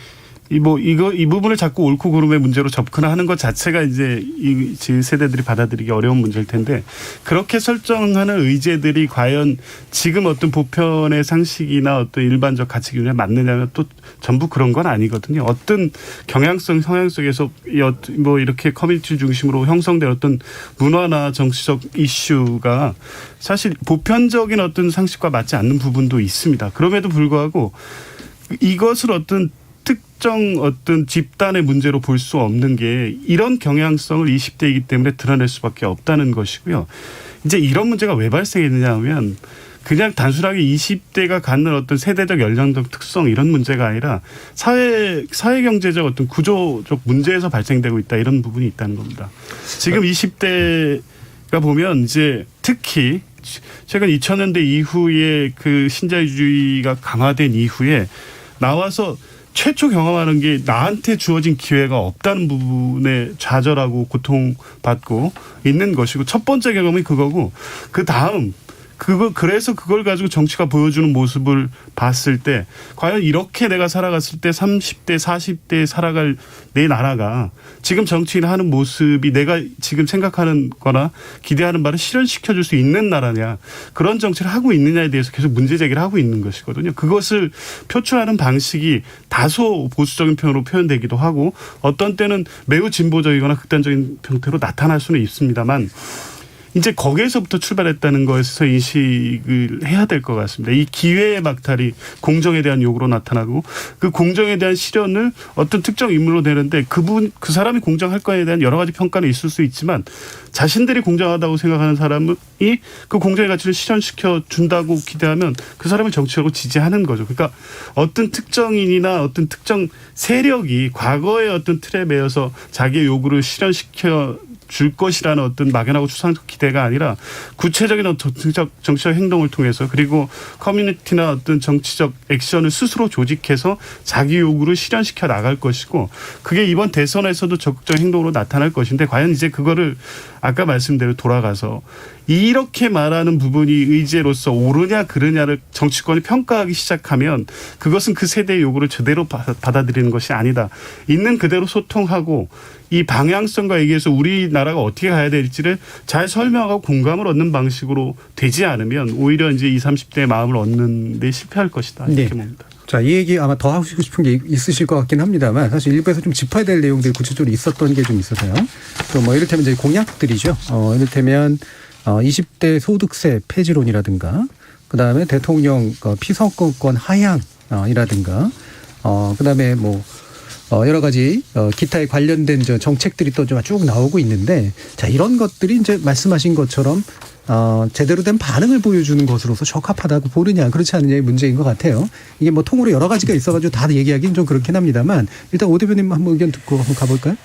이 부분을 자꾸 옳고 그름의 문제로 접근하는 것 자체가 이제 이 세대들이 받아들이기 어려운 문제일 텐데 그렇게 설정하는 의제들이 과연 지금 어떤 보편의 상식이나 어떤 일반적 가치 기준에 맞느냐면 또 전부 그런 건 아니거든요. 어떤 경향성, 성향 속에서 이렇게 커뮤니티 중심으로 형성된 어떤 문화나 정치적 이슈가 사실 보편적인 어떤 상식과 맞지 않는 부분도 있습니다. 그럼에도 불구하고 이것을 어떤 집단의 문제로 볼 수 없는 게 이런 경향성을 20대이기 때문에 드러낼 수밖에 없다는 것이고요. 이제 이런 문제가 왜 발생했느냐 하면 그냥 단순하게 20대가 갖는 어떤 세대적 연령적 특성 이런 문제가 아니라 사회경제적 어떤 구조적 문제에서 발생되고 있다 이런 부분이 있다는 겁니다. 지금 20대가 보면 이제 특히 최근 2000년대 이후에 그 신자유주의가 강화된 이후에 나와서 최초 경험하는 게 나한테 주어진 기회가 없다는 부분에 좌절하고 고통받고 있는 것이고 첫 번째 경험이 그거고 그 다음 그래서 그걸 가지고 정치가 보여주는 모습을 봤을 때 과연 이렇게 내가 살아갔을 때 30대 40대에 살아갈 내 나라가 지금 정치인이 하는 모습이 내가 지금 생각하는 거나 기대하는 바를 실현시켜줄 수 있는 나라냐 그런 정치를 하고 있느냐에 대해서 계속 문제 제기를 하고 있는 것이거든요. 그것을 표출하는 방식이 다소 보수적인 표현으로 표현되기도 하고 어떤 때는 매우 진보적이거나 극단적인 형태로 나타날 수는 있습니다만 이제 거기에서부터 출발했다는 것에서 인식을 해야 될 것 같습니다. 이 기회의 막탈이 공정에 대한 요구로 나타나고 그 공정에 대한 실현을 어떤 특정 인물로 내는데 그 사람이 공정할 거에 대한 여러 가지 평가는 있을 수 있지만 자신들이 공정하다고 생각하는 사람이 그 공정의 가치를 실현시켜 준다고 기대하면 그 사람을 정치적으로 지지하는 거죠. 그러니까 어떤 특정인이나 어떤 특정 세력이 과거의 어떤 틀에 매여서 자기의 요구를 실현시켜 줄 것이라는 어떤 막연하고 추상적 기대가 아니라 구체적인 정치적 행동을 통해서 그리고 커뮤니티나 어떤 정치적 액션을 스스로 조직해서 자기 요구를 실현시켜 나갈 것이고 그게 이번 대선에서도 적극적 행동으로 나타날 것인데 과연 이제 그거를 아까 말씀대로 돌아가서 이렇게 말하는 부분이 의제로서 옳으냐 그르냐를 정치권이 평가하기 시작하면 그것은 그 세대의 요구를 제대로 받아들이는 것이 아니다. 있는 그대로 소통하고 이 방향성과 얘기해서 우리나라가 어떻게 가야 될지를 잘 설명하고 공감을 얻는 방식으로 되지 않으면 오히려 이제 20, 30대의 마음을 얻는 데 실패할 것이다. 이렇게 봅니다. 자, 이 얘기 아마 더 하고 싶은 게 있으실 것 같긴 합니다만 사실 일부에서 좀 짚어야 될 내용들이 구체적으로 있었던 게 좀 있어서요. 또 뭐 이를테면 이제 공약들이죠. 이를테면 20대 소득세 폐지론이라든가 그다음에 대통령 피선거권 하향이라든가 그다음에 뭐 여러 가지 기타에 관련된 정책들이 또 좀 쭉 나오고 있는데 자 이런 것들이 이제 말씀하신 것처럼 제대로 된 반응을 보여주는 것으로서 적합하다고 보느냐 그렇지 않느냐의 문제인 것 같아요. 이게 뭐 통으로 여러 가지가 있어가지고 다 얘기하기는 좀 그렇긴 합니다만 일단 오 대표님 한번 의견 듣고 한번 가볼까요?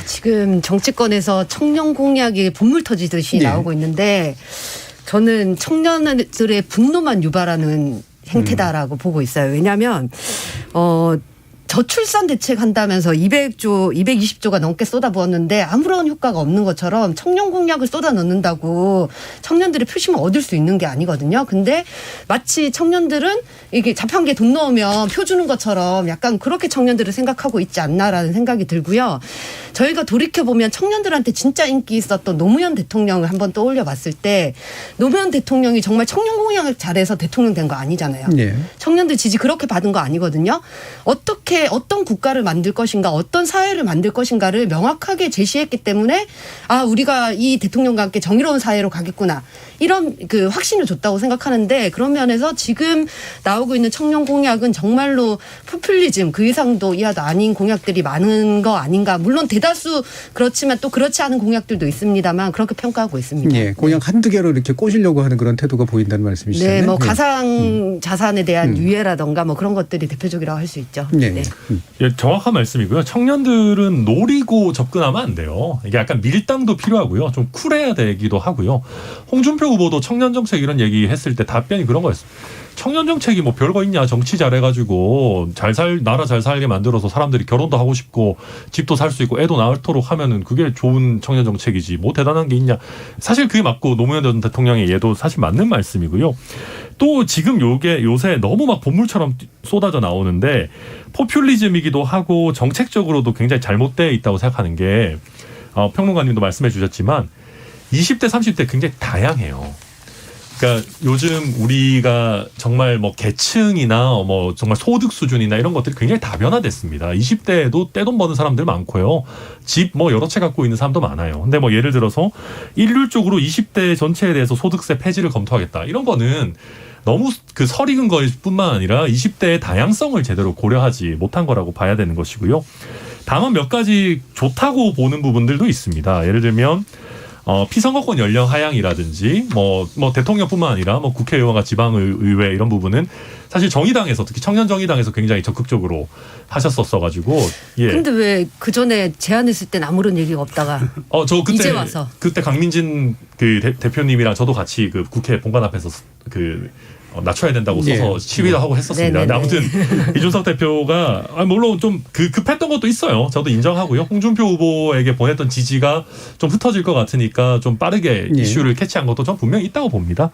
지금 정치권에서 청년 공약이 본물 터지듯이 나오고 있는데 저는 청년들의 분노만 유발하는 행태다라고 보고 있어요. 왜냐하면 저출산 대책 한다면서 220조가 넘게 쏟아부었는데 아무런 효과가 없는 것처럼 청년 공약을 쏟아 넣는다고 청년들의 표심을 얻을 수 있는 게 아니거든요. 근데 마치 청년들은 이게 자판기에 돈 넣으면 표 주는 것처럼 약간 그렇게 청년들을 생각하고 있지 않나라는 생각이 들고요. 저희가 돌이켜보면 청년들한테 진짜 인기 있었던 노무현 대통령을 한번 떠올려 봤을 때 노무현 대통령이 정말 청년 공약을 잘해서 대통령 된 거 아니잖아요. 네. 청년들 지지 그렇게 받은 거 아니거든요. 어떤 국가를 만들 것인가, 어떤 사회를 만들 것인가를 명확하게 제시했기 때문에 우리가 이 대통령과 함께 정의로운 사회로 가겠구나. 이런 그 확신을 줬다고 생각하는데 그런 면에서 지금 나오고 있는 청년 공약은 정말로 포퓰리즘 그 이상도 이하도 아닌 공약들이 많은 거 아닌가. 물론 대다수 그렇지만 또 그렇지 않은 공약들도 있습니다만 그렇게 평가하고 있습니다. 예, 공약 한두 개로 이렇게 꼬시려고 하는 그런 태도가 보인다는 말씀이시잖아요. 네, 뭐 가상 자산에 대한 유예라던가 뭐 그런 것들이 대표적이라고 할 수 있죠. 네. 네. 예, 정확한 말씀이고요. 청년들은 노리고 접근하면 안 돼요. 이게 약간 밀당도 필요하고요. 좀 쿨해야 되기도 하고요. 홍준표 후보도 청년 정책 이런 얘기 했을 때 답변이 그런 거였어요. 청년 정책이 뭐 별거 있냐. 정치 잘해가지고 나라 잘 살게 만들어서 사람들이 결혼도 하고 싶고 집도 살 수 있고 애도 낳도록 하면은 그게 좋은 청년 정책이지. 뭐 대단한 게 있냐. 사실 그게 맞고 노무현 전 대통령의 예도 사실 맞는 말씀이고요. 또 지금 요새 너무 막 본물처럼 쏟아져 나오는데 포퓰리즘이기도 하고 정책적으로도 굉장히 잘못되어 있다고 생각하는 게 평론가님도 말씀해 주셨지만 20대 30대 굉장히 다양해요. 그러니까 요즘 우리가 정말 뭐 계층이나 뭐 정말 소득 수준이나 이런 것들이 굉장히 다변화됐습니다. 20대에도 떼돈 버는 사람들 많고요. 집 뭐 여러 채 갖고 있는 사람도 많아요. 근데 뭐 예를 들어서 일률적으로 20대 전체에 대해서 소득세 폐지를 검토하겠다. 이런 거는 너무 그 설익은 것일 뿐만 아니라 20대의 다양성을 제대로 고려하지 못한 거라고 봐야 되는 것이고요. 다만 몇 가지 좋다고 보는 부분들도 있습니다. 예를 들면 피선거권 연령 하향이라든지 뭐 대통령뿐만 아니라 뭐 국회의원과 지방의회 이런 부분은 사실 정의당에서 특히 청년 정의당에서 굉장히 적극적으로 하셨었어가지고 예. 근데 왜 그 전에 제안했을 땐 아무런 얘기가 없다가 저 그때 이제 와서 그때 강민진 그 대표님이랑 저도 같이 그 국회 본관 앞에서 그 낮춰야 된다고 써서 예. 시위도 하고 했었습니다. 근데 아무튼 이준석 대표가 물론 좀 급했던 것도 있어요. 저도 인정하고요. 홍준표 후보에게 보냈던 지지가 좀 흩어질 것 같으니까 좀 빠르게 예. 이슈를 캐치한 것도 전 분명히 있다고 봅니다.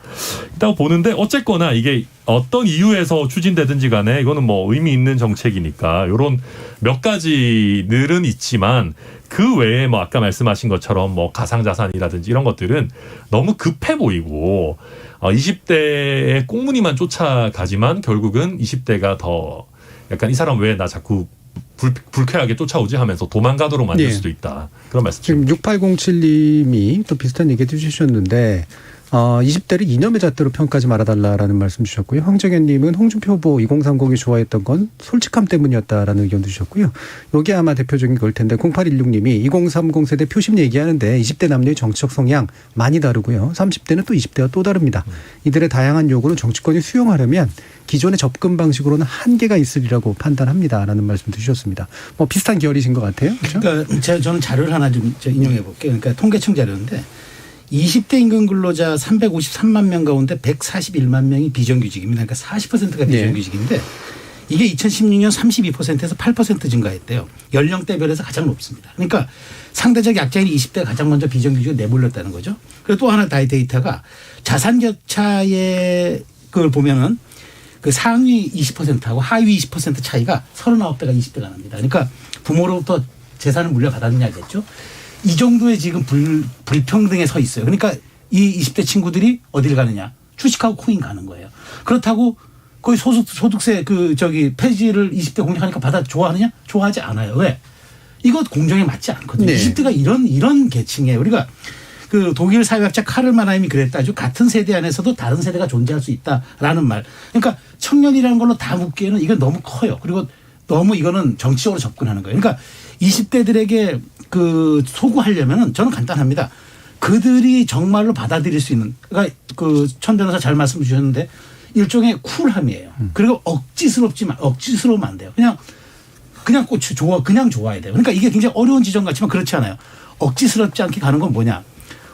있다고 보는데 어쨌거나 이게 어떤 이유에서 추진되든지 간에 이거는 뭐 의미 있는 정책이니까 이런 몇 가지 늘은 있지만 그 외에 뭐 아까 말씀하신 것처럼 뭐 가상자산이라든지 이런 것들은 너무 급해 보이고 20대의 꽁무니만 쫓아가지만 결국은 20대가 더 약간 이 사람 왜 나 자꾸 불쾌하게 쫓아오지 하면서 도망가도록 만들 수도 있다. 그런 말씀. 지금 6807님이 또 비슷한 얘기 해주셨는데 20대를 이념의 잣대로 평가하지 말아달라라는 말씀 주셨고요. 황정현님은 홍준표 후보 2030이 좋아했던 건 솔직함 때문이었다라는 의견도 주셨고요. 이게 아마 대표적인 걸 텐데 0816님이 2030 세대 표심 얘기하는데 20대 남녀의 정치적 성향 많이 다르고요. 30대는 또 20대와 또 다릅니다. 이들의 다양한 요구를 정치권이 수용하려면 기존의 접근 방식으로는 한계가 있으리라고 판단합니다라는 말씀도 주셨습니다. 뭐 비슷한 결이신 것 같아요. 그렇죠? 그러니까 저는 자료를 하나 좀 인용해 볼게요. 그러니까 통계청 자료인데 20대 임금 근로자 353만 명 가운데 141만 명이 비정규직입니다. 그러니까 40%가 비정규직인데 이게 2016년 32%에서 8% 증가했대요. 연령대별에서 가장 높습니다. 그러니까 상대적 약자인 20대가 가장 먼저 비정규직을 내몰렸다는 거죠. 그리고 또 하나 데이터가 자산 격차의 그걸 보면은 그 상위 20%하고 하위 20% 차이가 39배가 20대가 납니다. 그러니까 부모로부터 재산을 물려받았느냐겠죠. 이 정도의 지금 불평등에 서 있어요. 그러니까 이 20대 친구들이 어디를 가느냐. 주식하고 코인 가는 거예요. 그렇다고 거의 소득세 폐지를 20대 공약하니까 좋아하느냐? 좋아하지 않아요. 왜? 이거 공정에 맞지 않거든요. 네. 20대가 이런 계층이에요. 우리가 그 독일 사회학자 카를 마나임이 그랬다죠. 같은 세대 안에서도 다른 세대가 존재할 수 있다라는 말. 그러니까 청년이라는 걸로 다 묶기에는 이건 너무 커요. 그리고 너무 이거는 정치적으로 접근하는 거예요. 그러니까 20대들에게 그 소구하려면은 저는 간단합니다. 그들이 정말로 받아들일 수 있는, 그러니까 그 천 변호사 잘 말씀 주셨는데 일종의 쿨함이에요. 그리고 억지스러우면 안 돼요. 그냥 그냥 좋아야 돼요. 그러니까 이게 굉장히 어려운 지점 같지만 그렇지 않아요. 억지스럽지 않게 가는 건 뭐냐?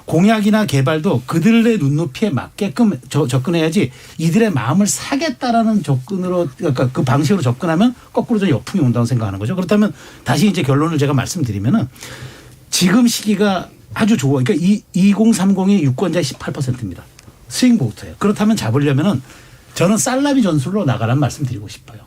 공약이나 개발도 그들의 눈높이에 맞게끔 접근해야지 이들의 마음을 사겠다라는 접근으로 그러니까 그 방식으로 접근하면 거꾸로 좀 역풍이 온다고 생각하는 거죠. 그렇다면 다시 이제 결론을 제가 말씀드리면은 지금 시기가 아주 좋아. 그러니까 2030이 유권자의 18%입니다. 스윙 보트예요. 그렇다면 잡으려면은 저는 살라미 전술로 나가라는 말씀드리고 싶어요.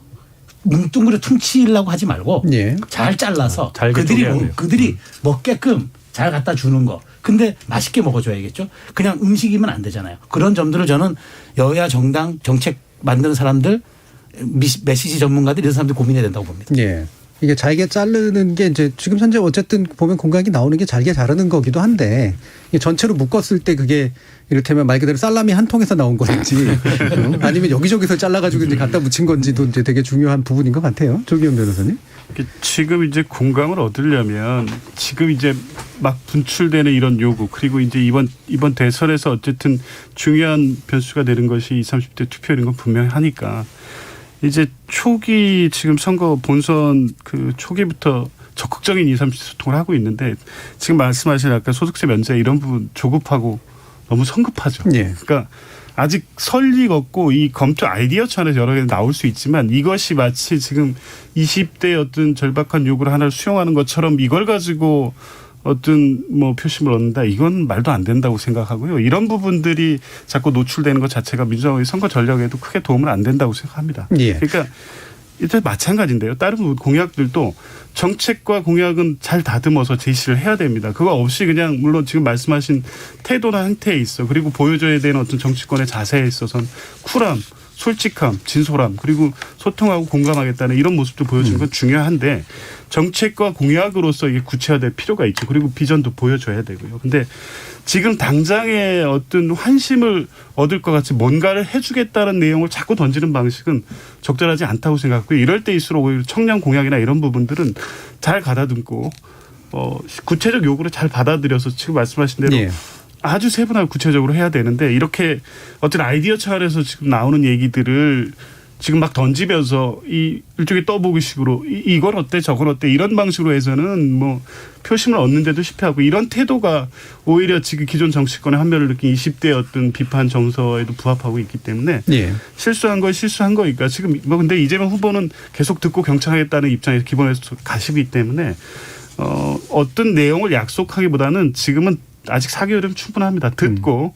뭉뚱그려 퉁치려고 하지 말고 예. 잘 잘라서 잘게 쪼개야 돼요. 그들이 먹게끔 잘 갖다 주는 거. 근데 맛있게 먹어줘야겠죠. 그냥 음식이면 안 되잖아요. 그런 점들을 저는 여야 정당 정책 만드는 사람들 메시지 전문가들 이런 사람들 고민해야 된다고 봅니다. 예. 이게 잘게 자르는 게 이제 지금 현재 어쨌든 보면 공약이 나오는 게 잘게 자르는 거기도 한데 이게 전체로 묶었을 때 그게 이를테면 말 그대로 살라미 한 통에서 나온 건지 아니면 여기저기서 잘라가지고 이제 갖다 붙인 건지도 이제 되게 중요한 부분인 것 같아요. 조기현 변호사님. 지금 이제 공감을 얻으려면 지금 이제 막 분출되는 이런 요구 그리고 이제 이번 대선에서 어쨌든 중요한 변수가 되는 것이 20, 30대 투표율인 건 분명히 하니까 이제 초기 지금 선거 본선 그 초기부터 적극적인 20, 30대 소통을 하고 있는데 지금 말씀하신 아까 소득세 면제 이런 부분 조급하고 너무 성급하죠. 예. 그러니까 아직 설리가 없고 이 검토 아이디어 차원에서 여러 개 나올 수 있지만 이것이 마치 지금 20대의 어떤 절박한 요구를 하나를 수용하는 것처럼 이걸 가지고 어떤 뭐 표심을 얻는다 이건 말도 안 된다고 생각하고요. 이런 부분들이 자꾸 노출되는 것 자체가 민주당의 선거 전략에도 크게 도움은 안 된다고 생각합니다. 예. 그러니까 일단 마찬가지인데요. 다른 공약들도 정책과 공약은 잘 다듬어서 제시를 해야 됩니다. 그거 없이 그냥 물론 지금 말씀하신 태도나 행태에 있어 그리고 보여줘야 되는 어떤 정치권의 자세에 있어서는 쿨함, 솔직함, 진솔함 그리고 소통하고 공감하겠다는 이런 모습도 보여주는 건 중요한데 정책과 공약으로서 이게 구체화될 필요가 있죠. 그리고 비전도 보여줘야 되고요. 근데 지금 당장의 어떤 환심을 얻을 것 같이 뭔가를 해주겠다는 내용을 자꾸 던지는 방식은 적절하지 않다고 생각하고요. 이럴 때일수록 오히려 청년 공약이나 이런 부분들은 잘 가다듬고 구체적 요구를 잘 받아들여서 지금 말씀하신 대로 예. 아주 세분하고 구체적으로 해야 되는데 이렇게 어떤 아이디어 차원에서 지금 나오는 얘기들을 지금 막 던지면서 이 일종의 떠보기식으로 이건 어때 저건 어때 이런 방식으로 해서는 뭐 표심을 얻는데도 실패하고 이런 태도가 오히려 지금 기존 정치권의 한멸을 느낀 20대의 어떤 비판 정서에도 부합하고 있기 때문에 예. 실수한 건 실수한 거니까 지금 뭐 근데 이재명 후보는 계속 듣고 경청하겠다는 입장에서 기본에서 가시기 때문에 어떤 내용을 약속하기보다는 지금은 아직 4개월이면 충분합니다. 듣고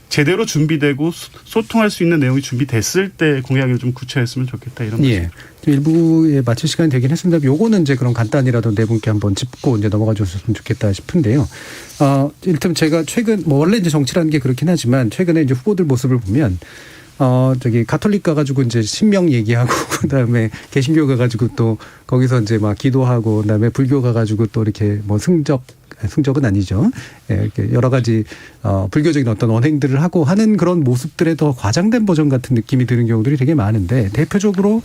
제대로 준비되고 소통할 수 있는 내용이 준비됐을 때 공약을 좀 구체화했으면 좋겠다 이런 예. 일부에 마칠 시간이 되긴 했습니다. 요거는 이제 그럼 간단히라도 네 분께 한번 짚고 이제 넘어가 줬으면 좋겠다 싶은데요. 일단 제가 최근 뭐 원래 이제 정치라는 게 그렇긴 하지만 최근에 이제 후보들 모습을 보면 가톨릭 가가지고 이제 신명 얘기하고, 그 다음에 개신교 가가지고 또 거기서 이제 막 기도하고, 그 다음에 불교 가가지고 또 이렇게 뭐 승적은 아니죠. 예, 이렇게 여러 가지, 불교적인 어떤 언행들을 하고 하는 그런 모습들의 더 과장된 버전 같은 느낌이 드는 경우들이 되게 많은데, 대표적으로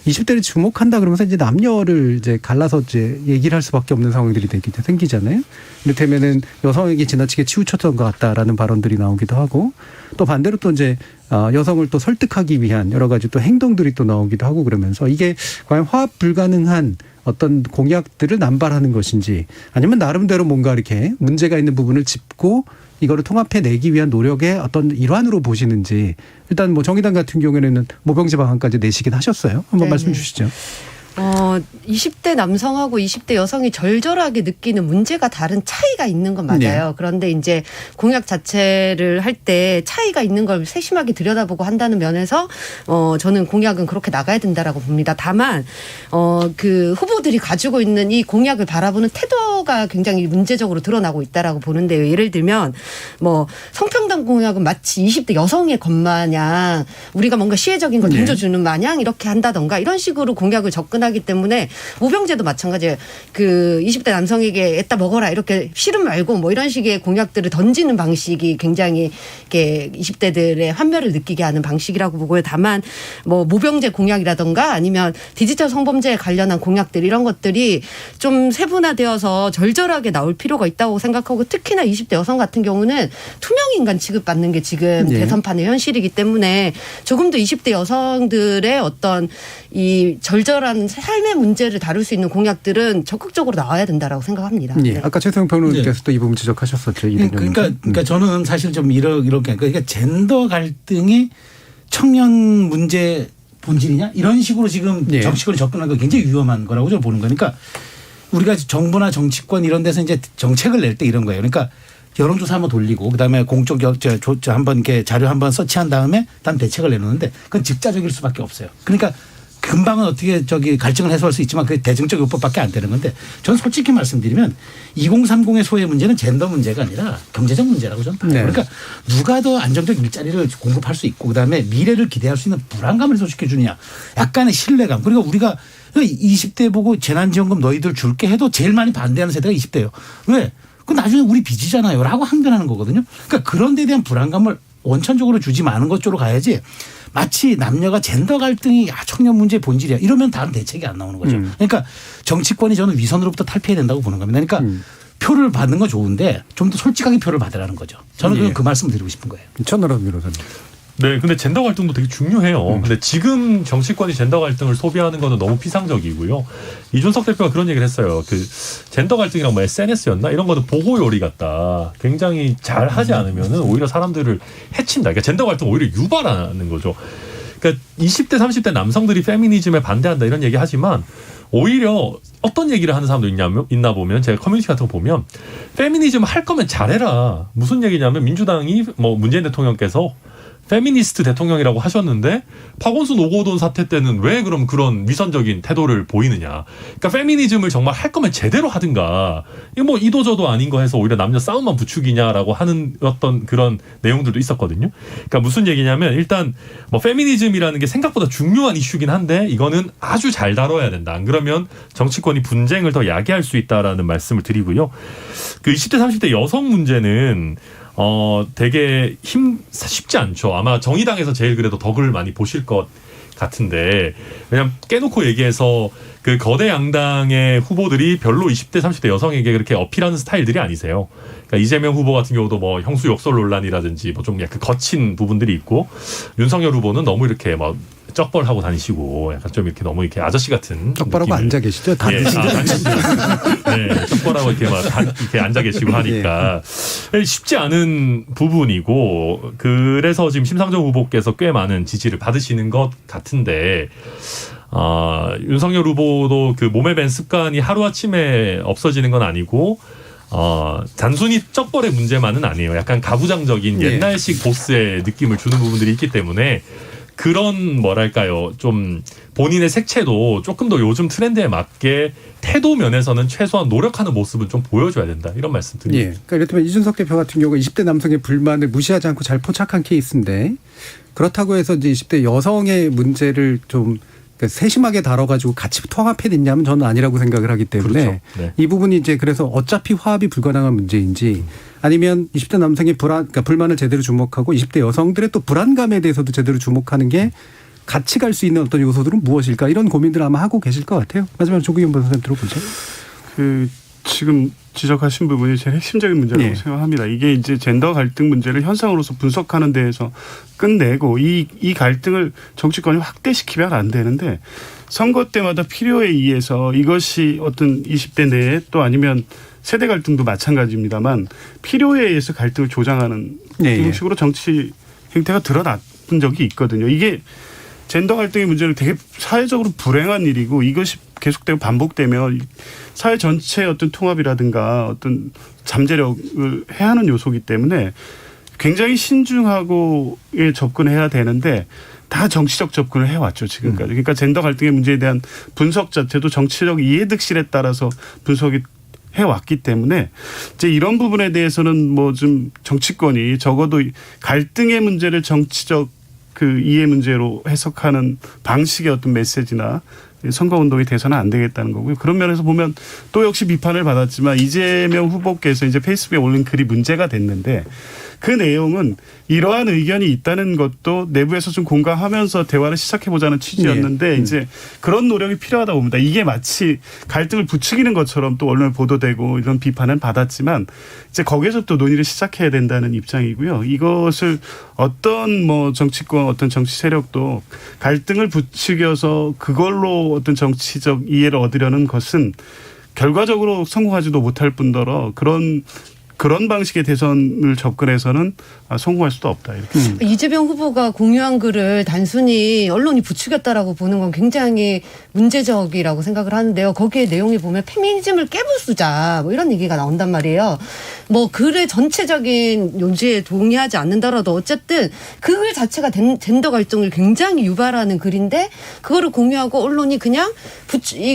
20대를 주목한다 그러면서 이제 남녀를 이제 갈라서 이제 얘기를 할 수밖에 없는 상황들이 생기잖아요. 이를테면은 여성에게 지나치게 치우쳤던 것 같다라는 발언들이 나오기도 하고, 또 반대로 또 이제 여성을 또 설득하기 위한 여러 가지 또 행동들이 또 나오기도 하고, 그러면서 이게 과연 화합 불가능한 어떤 공약들을 남발하는 것인지, 아니면 나름대로 뭔가 이렇게 문제가 있는 부분을 짚고 이거를 통합해내기 위한 노력의 어떤 일환으로 보시는지. 일단 뭐 정의당 같은 경우에는 모병제 방안까지 내시긴 하셨어요. 한번 말씀 주시죠. 20대 남성하고 20대 여성이 절절하게 느끼는 문제가 다른 차이가 있는 건 맞아요. 네. 그런데 이제 공약 자체를 할 때 차이가 있는 걸 세심하게 들여다보고 한다는 면에서 저는 공약은 그렇게 나가야 된다라고 봅니다. 다만 그 후보들이 가지고 있는 이 공약을 바라보는 태도가 굉장히 문제적으로 드러나고 있다라고 보는데요. 예를 들면 뭐 성평등 공약은 마치 20대 여성의 것마냥 우리가 뭔가 시혜적인 걸 던져주는 마냥 이렇게 한다던가 이런 식으로 공약을 접근하기 때문에 모병제도 마찬가지예요. 그 20대 남성에게 애따 먹어라 이렇게 싫음 말고 뭐 이런 식의 공약들을 던지는 방식이 굉장히 이렇게 20대들의 환멸을 느끼게 하는 방식이라고 보고요. 다만 뭐 모병제 공약이라던가 아니면 디지털 성범죄에 관련한 공약들 이런 것들이 좀 세분화되어서 절절하게 나올 필요가 있다고 생각하고, 특히나 20대 여성 같은 경우는 투명인간 취급받는 게 지금 대선판의 현실이기 때문에 조금 더 20대 여성들의 어떤 이 절절한 삶의 문제를 다룰 수 있는 공약들은 적극적으로 나와야 된다라고 생각합니다. 예. 네. 아까 최소영 평론가께서도 이 부분 지적하셨었죠. 그러니까 저는 사실 좀 이렇게 그러니까 젠더 갈등이 청년 문제 본질이냐 이런 식으로 지금 예. 정치권이 접근하는 거 굉장히 위험한 거라고 저는 보는 거니까 우리가 정부나 정치권 이런 데서 이제 정책을 낼 때 이런 거예요. 그러니까 여론조사 한번 돌리고 그다음에 공적 한번 이렇게 자료 한번 서치한 다음에 다음 대책을 내놓는데 그건 즉자적일 수밖에 없어요. 그러니까 금방은 어떻게 갈증을 해소할 수 있지만 그게 대증적 요법밖에 안 되는 건데 저는 솔직히 말씀드리면 2030의 소외 문제는 젠더 문제가 아니라 경제적 문제라고 저는 봐요. 네. 그러니까 누가 더 안정적 일자리를 공급할 수 있고 그다음에 미래를 기대할 수 있는 불안감을 해소시켜 주느냐 약간의 신뢰감 그리고 우리가 20대 보고 재난지원금 너희들 줄게 해도 제일 많이 반대하는 세대가 20대예요. 왜? 그건 나중에 우리 빚이잖아요 라고 항변하는 거거든요. 그러니까 그런 데 대한 불안감을 원천적으로 주지 마는 것 쪽으로 가야지 마치 남녀가 젠더 갈등이 청년 문제의 본질이야. 이러면 다른 대책이 안 나오는 거죠. 그러니까 정치권이 저는 위선으로부터 탈피해야 된다고 보는 겁니다. 그러니까 표를 받는 건 좋은데 좀 더 솔직하게 표를 받으라는 거죠. 저는 예. 그 말씀 드리고 싶은 거예요. 천하람 변호사님. 네, 근데 젠더 갈등도 되게 중요해요. 근데 지금 정치권이 젠더 갈등을 소비하는 거는 너무 피상적이고요. 이준석 대표가 그런 얘기를 했어요. 그 젠더 갈등이랑 뭐 SNS였나 이런 거는 보호 요리 같다. 굉장히 잘 하지 않으면은 오히려 사람들을 해친다. 그러니까 젠더 갈등 오히려 유발하는 거죠. 그러니까 20대, 30대 남성들이 페미니즘에 반대한다 이런 얘기 하지만 오히려 어떤 얘기를 하는 사람도 있나 보면 제가 커뮤니티 같은 거 보면 페미니즘 할 거면 잘해라. 무슨 얘기냐면 민주당이 뭐 문재인 대통령께서 페미니스트 대통령이라고 하셨는데 박원순 오고돈 사태 때는 왜 그럼 그런 위선적인 태도를 보이느냐. 그러니까 페미니즘을 정말 할 거면 제대로 하든가. 이거 뭐 이도저도 아닌 거 해서 오히려 남녀 싸움만 부추기냐라고 하는 어떤 그런 내용들도 있었거든요. 그러니까 무슨 얘기냐면 일단 뭐 페미니즘이라는 게 생각보다 중요한 이슈긴 한데 이거는 아주 잘 다뤄야 된다. 안 그러면 정치권이 분쟁을 더 야기할 수 있다라는 말씀을 드리고요. 그 20대 30대 여성 문제는 되게 쉽지 않죠. 아마 정의당에서 제일 그래도 덕을 많이 보실 것 같은데, 왜냐면 깨놓고 얘기해서 그 거대 양당의 후보들이 별로 20대, 30대 여성에게 그렇게 어필하는 스타일들이 아니세요. 그러니까 이재명 후보 같은 경우도 뭐 형수 욕설 논란이라든지 뭐 좀 약간 거친 부분들이 있고, 윤석열 후보는 너무 이렇게 막 쩍벌하고 다니시고 약간 좀 이렇게 너무 이렇게 아저씨 같은 쩍벌하고 앉아 계시죠? 다 예, 네, 쩍벌하고 이렇게 막 이렇게 앉아 계시고 하니까 쉽지 않은 부분이고 그래서 지금 심상정 후보께서 꽤 많은 지지를 받으시는 것 같은데 윤석열 후보도 그 몸에 밴 습관이 하루아침에 없어지는 건 아니고 단순히 쩍벌의 문제만은 아니에요. 약간 가부장적인 옛날식 보스의 느낌을 주는 부분들이 있기 때문에 그런 뭐랄까요 좀 본인의 색채도 조금 더 요즘 트렌드에 맞게 태도 면에서는 최소한 노력하는 모습은 좀 보여줘야 된다 이런 말씀 드립니다. 예. 그러니까 이를테면 이준석 대표 같은 경우가 20대 남성의 불만을 무시하지 않고 잘 포착한 케이스인데 그렇다고 해서 이제 20대 여성의 문제를 좀 세심하게 다뤄가지고 같이 통합해냈냐면 저는 아니라고 생각을 하기 때문에 그렇죠. 네. 이 부분이 이제 그래서 어차피 화합이 불가능한 문제인지 아니면 20대 남성의 그러니까 불만을 제대로 주목하고 20대 여성들의 또 불안감에 대해서도 제대로 주목하는 게 같이 갈 수 있는 어떤 요소들은 무엇일까 이런 고민들 아마 하고 계실 것 같아요. 마지막으로 조국현 변호사님 들어보죠. 지금 지적하신 부분이 제일 핵심적인 문제라고 생각합니다. 이게 이제 젠더 갈등 문제를 현상으로서 분석하는 데에서 끝내고 이 갈등을 정치권이 확대시키면 안 되는데 선거 때마다 필요에 의해서 이것이 어떤 20대 내에 또 아니면 세대 갈등도 마찬가지입니다만 필요에 의해서 갈등을 조장하는 방식으로 정치 행태가 드러났던 적이 있거든요. 이게 젠더 갈등의 문제는 되게 사회적으로 불행한 일이고 이것이 계속되고 반복되면 사회 전체의 어떤 통합이라든가 어떤 잠재력을 해하는 요소이기 때문에 굉장히 신중하고 접근해야 되는데 다 정치적 접근을 해왔죠 지금까지. 그러니까 젠더 갈등의 문제에 대한 분석 자체도 정치적 이해득실에 따라서 분석이 해왔기 때문에 이제 이런 부분에 대해서는 뭐 좀 정치권이 적어도 갈등의 문제를 정치적 그 이해 문제로 해석하는 방식의 어떤 메시지나 선거운동이 돼서는 안 되겠다는 거고요. 그런 면에서 보면 또 역시 비판을 받았지만 이재명 후보께서 이제 페이스북에 올린 글이 문제가 됐는데 그 내용은 이러한 의견이 있다는 것도 내부에서 좀 공감하면서 대화를 시작해보자는 취지였는데 이제 그런 노력이 필요하다고 봅니다. 이게 마치 갈등을 부추기는 것처럼 또 언론에 보도되고 이런 비판은 받았지만 이제 거기에서 또 논의를 시작해야 된다는 입장이고요. 이것을 어떤 뭐 정치권 어떤 정치 세력도 갈등을 부추겨서 그걸로 어떤 정치적 이해를 얻으려는 것은 결과적으로 성공하지도 못할 뿐더러 그런 방식의 대선을 접근해서는 성공할 수도 없다. 이렇게. 이재명 후보가 공유한 글을 단순히 언론이 부추겼다라고 보는 건 굉장히 문제적이라고 생각을 하는데요. 거기에 내용이 보면 페미니즘을 깨부수자 뭐 이런 얘기가 나온단 말이에요. 뭐 글의 전체적인 요지에 동의하지 않는다라도 어쨌든 그 글 자체가 젠더 갈등을 굉장히 유발하는 글인데 그거를 공유하고 언론이 그냥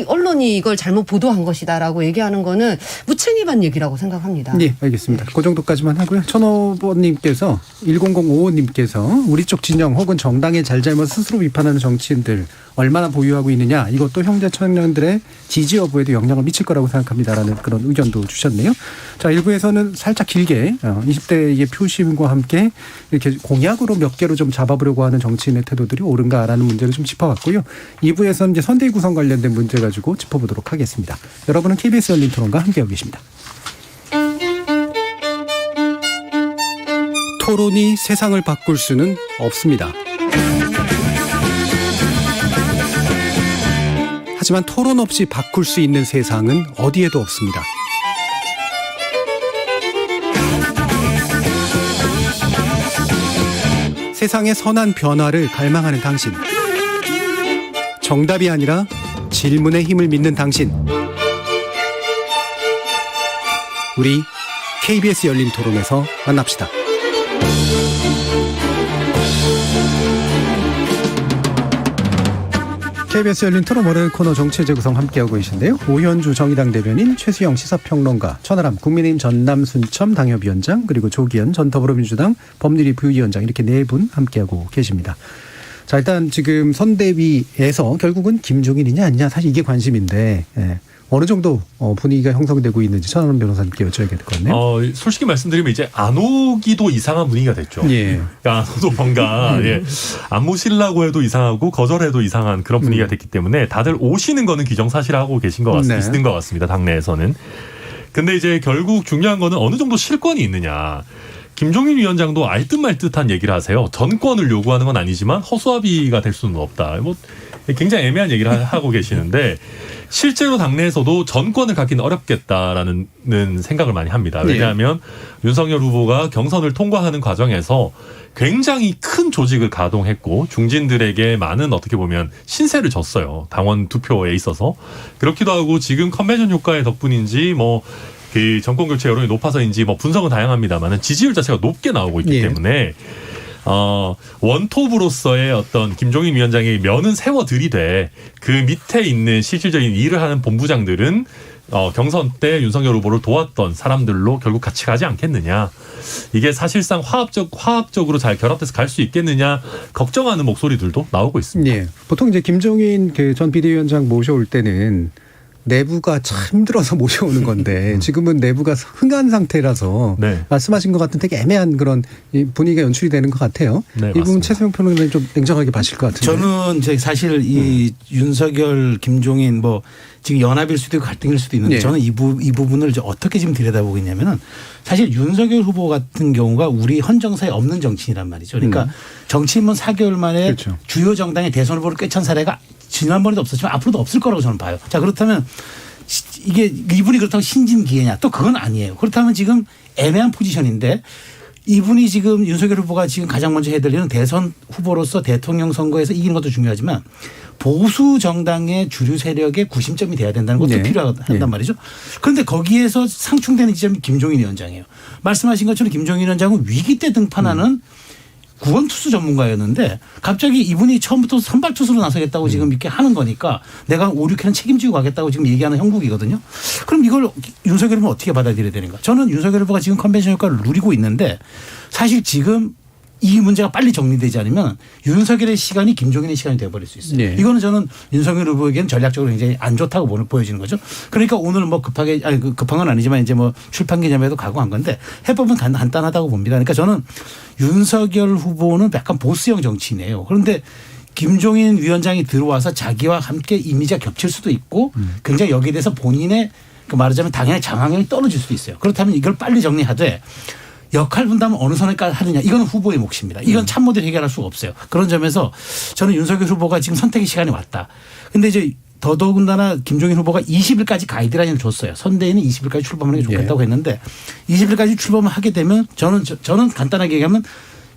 언론이 이걸 잘못 보도한 것이다라고 얘기하는 거는 무책임한 얘기라고 생각합니다. 네, 알겠습니다. 그 정도까지만 하고요. 1005번님께서 1005님께서 우리 쪽 진영 혹은 정당의 잘잘못 스스로 비판하는 정치인들 얼마나 보유하고 있느냐 이것도 형제 청년들의 지지 여부에도 영향을 미칠 거라고 생각합니다라는 그런 의견도 주셨네요. 자, 1부에서는 살짝 길게 20대의 표심과 함께 이렇게 공약으로 몇 개로 좀 잡아보려고 하는 정치인의 태도들이 옳은가라는 문제를 좀 짚어봤고요. 2부에서는 이제 선대위 구성 관련된 문제 가지고 짚어보도록 하겠습니다. 여러분은 KBS 열린 토론과 함께하고 계십니다. 토론이 세상을 바꿀 수는 없습니다. 하지만 토론 없이 바꿀 수 있는 세상은 어디에도 없습니다. 세상의 선한 변화를 갈망하는 당신. 정답이 아니라 질문의 힘을 믿는 당신. 우리 KBS 열린 토론에서 만납시다. KBS 열린 토론 월요일 코너 정치의 재구성 함께하고 계신데요. 오현주 정의당 대변인, 최수영 시사평론가, 천하람 국민의힘 전남 순천 당협위원장, 그리고 조기현 전 더불어민주당 법률위 부위원장 이렇게 네 분 함께하고 계십니다. 자, 일단 지금 선대위에서 결국은 김종인이냐 아니냐 사실 이게 관심인데 어느 정도 분위기가 형성되고 있는지 천하람 변호사님께 여쭤야 될 것 같네요. 솔직히 말씀드리면 이제 안 오기도 이상한 분위기가 됐죠. 예. 그러니까 안 오도 뭔가 안 모시려고 해도 이상하고 거절해도 이상한 그런 분위기가 됐기 때문에 다들 오시는 거는 기정사실하고 계신 것 같습니다. 있는 것 같습니다. 당내에서는. 근데 이제 결국 중요한 거는 어느 정도 실권이 있느냐. 김종인 위원장도 알듯 말듯한 얘기를 하세요. 전권을 요구하는 건 아니지만 허수아비가 될 수는 없다. 뭐 굉장히 애매한 얘기를 하고 계시는데 실제로 당내에서도 전권을 갖기는 어렵겠다라는 생각을 많이 합니다. 왜냐하면 윤석열 후보가 경선을 통과하는 과정에서 굉장히 큰 조직을 가동했고 중진들에게 많은 어떻게 보면 신세를 졌어요. 당원 투표에 있어서. 그렇기도 하고 지금 컨벤션 효과의 덕분인지 뭐 그 정권 교체 여론이 높아서인지 뭐 분석은 다양합니다만은 지지율 자체가 높게 나오고 있기 때문에 원톱으로서의 어떤 김종인 위원장의 면은 세워들이되 그 밑에 있는 실질적인 일을 하는 본부장들은 경선 때 윤석열 후보를 도왔던 사람들로 결국 같이 가지 않겠느냐. 이게 사실상 화합적으로 잘 결합돼서 갈 수 있겠느냐 걱정하는 목소리들도 나오고 있습니다. 예. 보통 이제 김종인 그 전 비대위원장 모셔올 때는 내부가 참 힘들어서 모셔오는 건데 지금은 내부가 흥한 상태라서 말씀하신 것 같은 되게 애매한 그런 분위기가 연출이 되는 것 같아요. 이 부분 최수영 평론가님 좀 냉정하게 봐실 것 같은데. 저는 사실 이 윤석열, 김종인 뭐 지금 연합일 수도 있고 갈등일 수도 있는데 저는 이 부분을 이제 어떻게 지금 들여다보고 있냐면은 사실 윤석열 후보 같은 경우가 우리 헌정사에 없는 정치인이란 말이죠. 그러니까 정치인은 4개월 만에 주요 정당의 대선 후보를 꿰찬 사례가 지난번에도 없었지만 앞으로도 없을 거라고 저는 봐요. 자, 그렇다면 이게 이분이 그렇다고 신진기회냐? 또 그건 아니에요. 그렇다면 지금 애매한 포지션인데 이분이 지금 윤석열 후보가 지금 가장 먼저 해야 될 일은 대선 후보로서 대통령 선거에서 이기는 것도 중요하지만 보수 정당의 주류 세력의 구심점이 돼야 된다는 것도 필요하단 말이죠. 그런데 거기에서 상충되는 지점이 김종인 위원장이에요. 말씀하신 것처럼 김종인 위원장은 위기 때 등판하는 구원투수 전문가였는데 갑자기 이분이 처음부터 선발투수로 나서겠다고 지금 이렇게 하는 거니까 내가 5, 6회는 책임지고 가겠다고 지금 얘기하는 형국이거든요. 그럼 이걸 윤석열 후보는 어떻게 받아들여야 되는가. 저는 윤석열 후보가 지금 컨벤션 효과를 누리고 있는데 사실 지금 이 문제가 빨리 정리되지 않으면 윤석열의 시간이 김종인의 시간이 되어버릴 수 있어요. 네. 이거는 저는 윤석열 후보에게는 전략적으로 굉장히 안 좋다고 보여지는 거죠. 그러니까 오늘 뭐 급한 건 아니지만 이제 뭐 출판 기념회도 가고 한 건데 해법은 간단하다고 봅니다. 그러니까 저는 윤석열 후보는 약간 보수형 정치인이에요. 그런데 김종인 위원장이 들어와서 자기와 함께 이미지가 겹칠 수도 있고 굉장히 여기에 대해서 본인의 그 말하자면 당연히 장악력이 떨어질 수도 있어요. 그렇다면 이걸 빨리 정리하되 역할 분담을 어느 선에까지 하느냐 이건 후보의 몫입니다. 이건 참모들이 해결할 수가 없어요. 그런 점에서 저는 윤석열 후보가 지금 선택의 시간이 왔다. 근데 이제 더더군다나 김종인 후보가 20일까지 가이드라인을 줬어요. 선대위는 20일까지 출범하는 게 좋겠다고 했는데 20일까지 출범을 하게 되면 저는 간단하게 얘기하면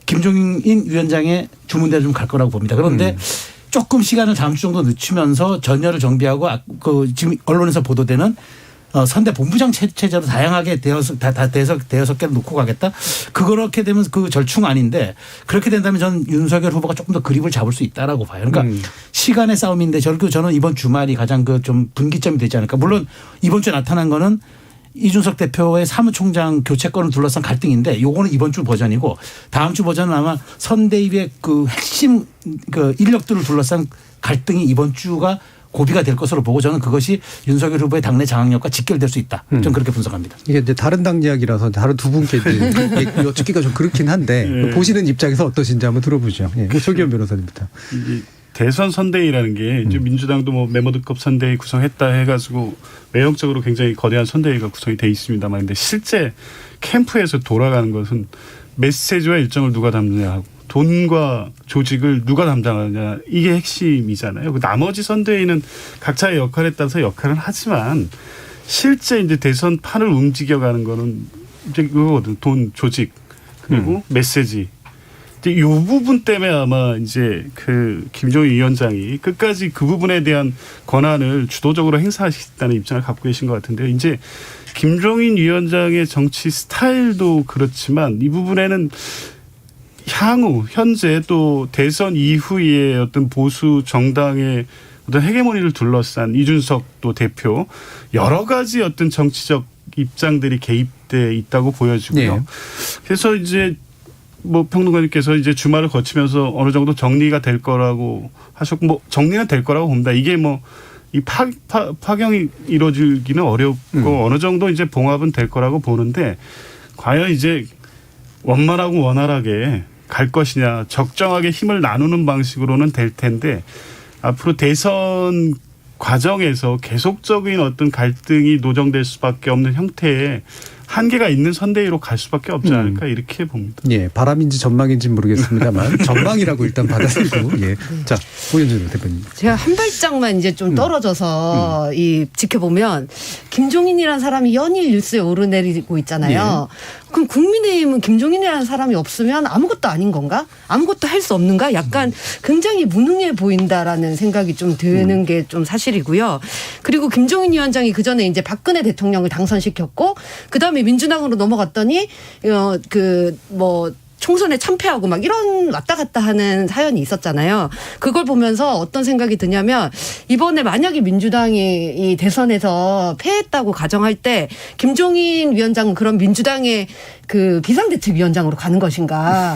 김종인 위원장의 주문대로 좀 갈 거라고 봅니다. 그런데 조금 시간을 다음 주 정도 늦추면서 전열을 정비하고 그 지금 언론에서 보도되는 선대 본부장 체제로 다양하게 대여섯 개를 놓고 가겠다. 그렇게 되면 그 절충 아닌데 그렇게 된다면 저는 윤석열 후보가 조금 더 그립을 잡을 수 있다라고 봐요. 그러니까 시간의 싸움인데 저는 이번 주말이 가장 그 좀 분기점이 되지 않을까. 물론 이번 주에 나타난 거는 이준석 대표의 사무총장 교체권을 둘러싼 갈등인데 요거는 이번 주 버전이고 다음 주 버전은 아마 선대위의 그 핵심 그 인력들을 둘러싼 갈등이 이번 주가 고비가 될 것으로 보고 저는 그것이 윤석열 후보의 당내 장악력과 직결될 수 있다. 저는 그렇게 분석합니다. 이게 이제 다른 당 이야기라서 다른 두 분께 이제 여쭙기가 좀 그렇긴 한데 네. 보시는 입장에서 어떠신지 한번 들어보죠. 예. 조기현 변호사님부터. 이 대선 선대위라는 게 이제 민주당도 뭐 메모드급 선대위 구성했다 해가지고 외형적으로 굉장히 거대한 선대위가 구성이 돼 있습니다만 근데 실제 캠프에서 돌아가는 것은 메시지와 일정을 누가 담느냐 하고 돈과 조직을 누가 담당하느냐 이게 핵심이잖아요. 나머지 선대위는 각자의 역할에 따라서 역할을 하지만 실제 이제 대선 판을 움직여가는 거는 이제 그거거든. 돈, 조직 그리고 메시지. 이제 이 부분 때문에 아마 이제 그 김종인 위원장이 끝까지 그 부분에 대한 권한을 주도적으로 행사하시겠다는 입장을 갖고 계신 것 같은데요. 이제 김종인 위원장의 정치 스타일도 그렇지만 이 부분에는 향후 현재 또 대선 이후의 어떤 보수 정당의 어떤 헤게모니를 둘러싼 이준석 또 대표 여러 가지 어떤 정치적 입장들이 개입돼 있다고 보여지고요. 네. 그래서 이제 뭐 평론가님께서 이제 주말을 거치면서 어느 정도 정리가 될 거라고 하셨고 뭐 정리는 될 거라고 봅니다. 이게 뭐 이 파경이 이루어지기는 어렵고 어느 정도 이제 봉합은 될 거라고 보는데 과연 이제 원만하고 원활하게 갈 것이냐 적정하게 힘을 나누는 방식으로는 될 텐데 앞으로 대선 과정에서 계속적인 어떤 갈등이 노정될 수밖에 없는 형태의 한계가 있는 선대위로 갈 수밖에 없지 않을까 이렇게 봅니다. 예, 바람인지 전망인지 모르겠습니다만 전망이라고 일단 받아들이고 예. 자, 고현준 대표님. 제가 한 발짝만 이제 좀 떨어져서 이 지켜보면 김종인이라는 사람이 연일 뉴스에 오르내리고 있잖아요. 그럼 국민의힘은 김종인이라는 사람이 없으면 아무것도 아닌 건가? 아무것도 할 수 없는가? 약간 굉장히 무능해 보인다라는 생각이 좀 드는 게 좀 사실이고요. 그리고 김종인 위원장이 그 전에 이제 박근혜 대통령을 당선시켰고 그다음에 민주당으로 넘어갔더니 총선에 참패하고 막 이런 왔다 갔다 하는 사연이 있었잖아요. 그걸 보면서 어떤 생각이 드냐면 이번에 만약에 민주당이 이 대선에서 패했다고 가정할 때 김종인 위원장은 그런 민주당의 그 비상대책위원장으로 가는 것인가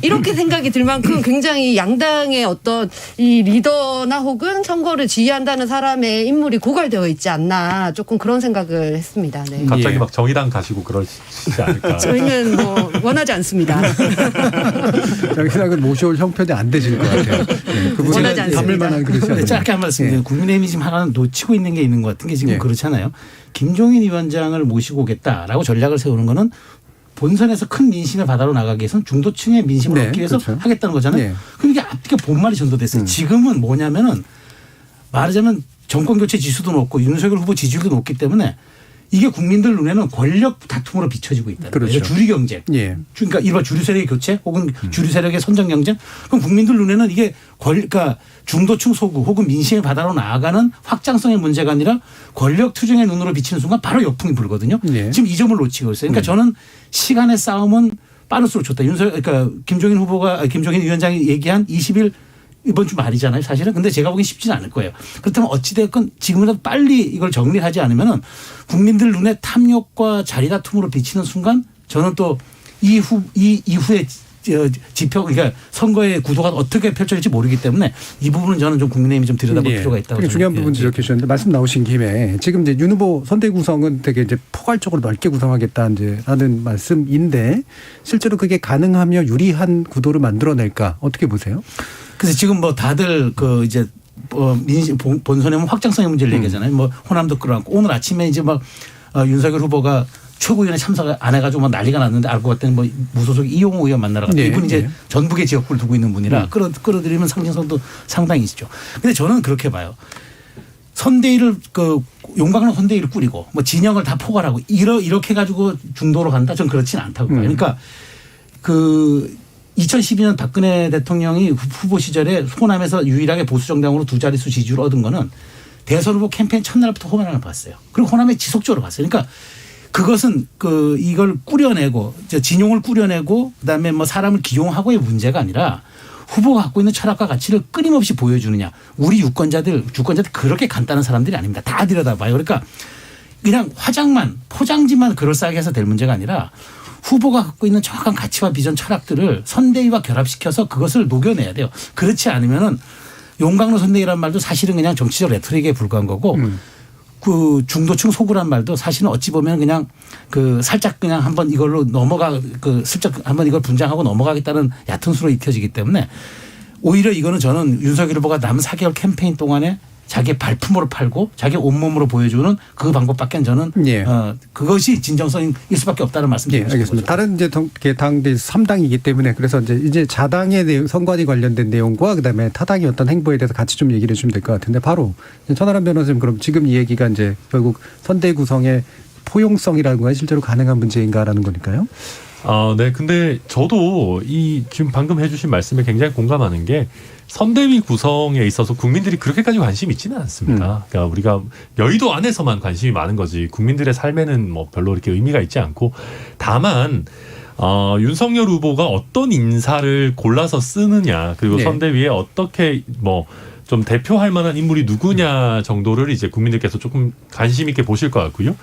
이렇게 생각이 들 만큼 굉장히 양당의 어떤 이 리더나 혹은 선거를 지휘한다는 사람의 인물이 고갈되어 있지 않나 조금 그런 생각을 했습니다. 네. 갑자기 예. 막 정의당 가시고 그러시지 않을까. 저희는 뭐 원하지 않습니다. 정의당은 모셔올 형편이 안 되실 것 같아요. 예, 그분은 원하지 않습니다. 담을 만한 그릇이 아니에요. 짧게 한 말씀드리면 국민의힘이 지금 하나는 놓치고 있는 게 있는 것 같은 게 지금 예. 그렇잖아요. 김종인 위원장을 모시고 오겠다라고 전략을 세우는 거는 본선에서 큰 민심을 받아로 나가기 위해서는 중도층의 민심을 네, 얻기 위해서 그렇죠. 하겠다는 거잖아요. 네. 그럼 이게 앞뒤가 본말이 전도됐어요. 지금은 뭐냐면은 말하자면 정권교체 지수도 높고 윤석열 후보 지지율도 높기 때문에 이게 국민들 눈에는 권력 다툼으로 비춰지고 있다. 그렇죠. 주류 경쟁. 예. 그러니까 이른바 주류 세력의 교체 혹은 주류 세력의 선정 경쟁. 그럼 국민들 눈에는 이게 그러니까 중도층 소구 혹은 민심의 바다로 나아가는 확장성의 문제가 아니라 권력 투쟁의 눈으로 비치는 순간 바로 역풍이 불거든요. 예. 지금 이 점을 놓치고 있어요. 그러니까 저는 시간의 싸움은 빠를수록 좋다. 그러니까 김종인 위원장이 얘기한 20일 이번 주 말이잖아요, 사실은. 근데 제가 보기엔 쉽지는 않을 거예요. 그렇다면 어찌됐건 지금이라도 빨리 이걸 정리하지 않으면은 국민들 눈에 탐욕과 자리 다툼으로 비치는 순간 저는 또 이후에 지표 그러니까 선거의 구도가 어떻게 펼쳐질지 모르기 때문에 이 부분은 저는 좀 국민의힘이 좀 들여다볼 필요가 있다고 그게 중요한 부분 지적해 주셨는데 말씀 나오신 김에 지금 이제 윤 후보 선대위 구성은 되게 이제 포괄적으로 넓게 구성하겠다 이제라는 말씀인데 실제로 그게 가능하며 유리한 구도를 만들어낼까 어떻게 보세요? 그래서 지금 뭐 다들 그 이제 본선의 확장성의 문제를 얘기하잖아요. 뭐 호남도 끌어안고 오늘 아침에 이제 막 윤석열 후보가 최고위원회 참석 안 해가지고 막 난리가 났는데 알고 봤더니 뭐 무소속 이용호 의원 만나러 갔다. 이분이 이제 전북의 지역구를 두고 있는 분이라 끌어들이면 상징성도 상당히 있죠. 근데 저는 그렇게 봐요. 선대위를 그 용광로 선대위를 꾸리고 뭐 진영을 다 포괄하고 이렇게 가지고 중도로 간다. 저는 그렇지는 않다고 봐요. 그러니까 그 2012년 박근혜 대통령이 후보 시절에 호남에서 유일하게 보수 정당으로 두 자릿수 지지를 얻은 거는 대선 후보 캠페인 첫날부터 호남을 봤어요. 그리고 호남에 지속적으로 갔어요. 그러니까 그것은 이걸 꾸려내고 진용을 꾸려내고 그다음에 뭐 사람을 기용하고의 문제가 아니라 후보가 갖고 있는 철학과 가치를 끊임없이 보여주느냐. 우리 주권자들 그렇게 간단한 사람들이 아닙니다. 다 들여다봐요. 그러니까 그냥 포장지만 그럴싸하게 해서 될 문제가 아니라 후보가 갖고 있는 정확한 가치와 비전 철학들을 선대위와 결합시켜서 그것을 녹여내야 돼요. 그렇지 않으면은 용광로 선대위란 말도 사실은 그냥 정치적 레토릭에 불과한 거고 그 중도층 소구란 말도 사실은 어찌 보면 그냥 그 살짝 그냥 한번 이걸로 슬쩍 한번 이걸 분장하고 넘어가겠다는 얕은 수로 익혀지기 때문에 오히려 이거는 저는 윤석열 후보가 남은 4개월 캠페인 동안에 자기 발품으로 팔고 자기 온몸으로 보여주는 그 방법밖에 저는 그것이 진정성일 수밖에 없다는 말씀드리고 알겠습니다. 다른 이제 당 3당이기 때문에 그래서 이제 자당의 선관위 관련된 내용과 그다음에 타당의 어떤 행보에 대해서 같이 좀 얘기를 해주면 될 것 같은데 바로 천하람 변호사님 그럼 지금 이 얘기가 이제 결국 선대 구성의 포용성이라는 건 실제로 가능한 문제인가라는 거니까요. 네. 근데 저도 지금 방금 해주신 말씀에 굉장히 공감하는 게 선대위 구성에 있어서 국민들이 그렇게까지 관심이 있지는 않습니다. 그러니까 우리가 여의도 안에서만 관심이 많은 거지 국민들의 삶에는 뭐 별로 이렇게 의미가 있지 않고 다만 윤석열 후보가 어떤 인사를 골라서 쓰느냐 그리고 선대위에 어떻게 좀 대표할 만한 인물이 누구냐 정도를 이제 국민들께서 조금 관심 있게 보실 것 같고요.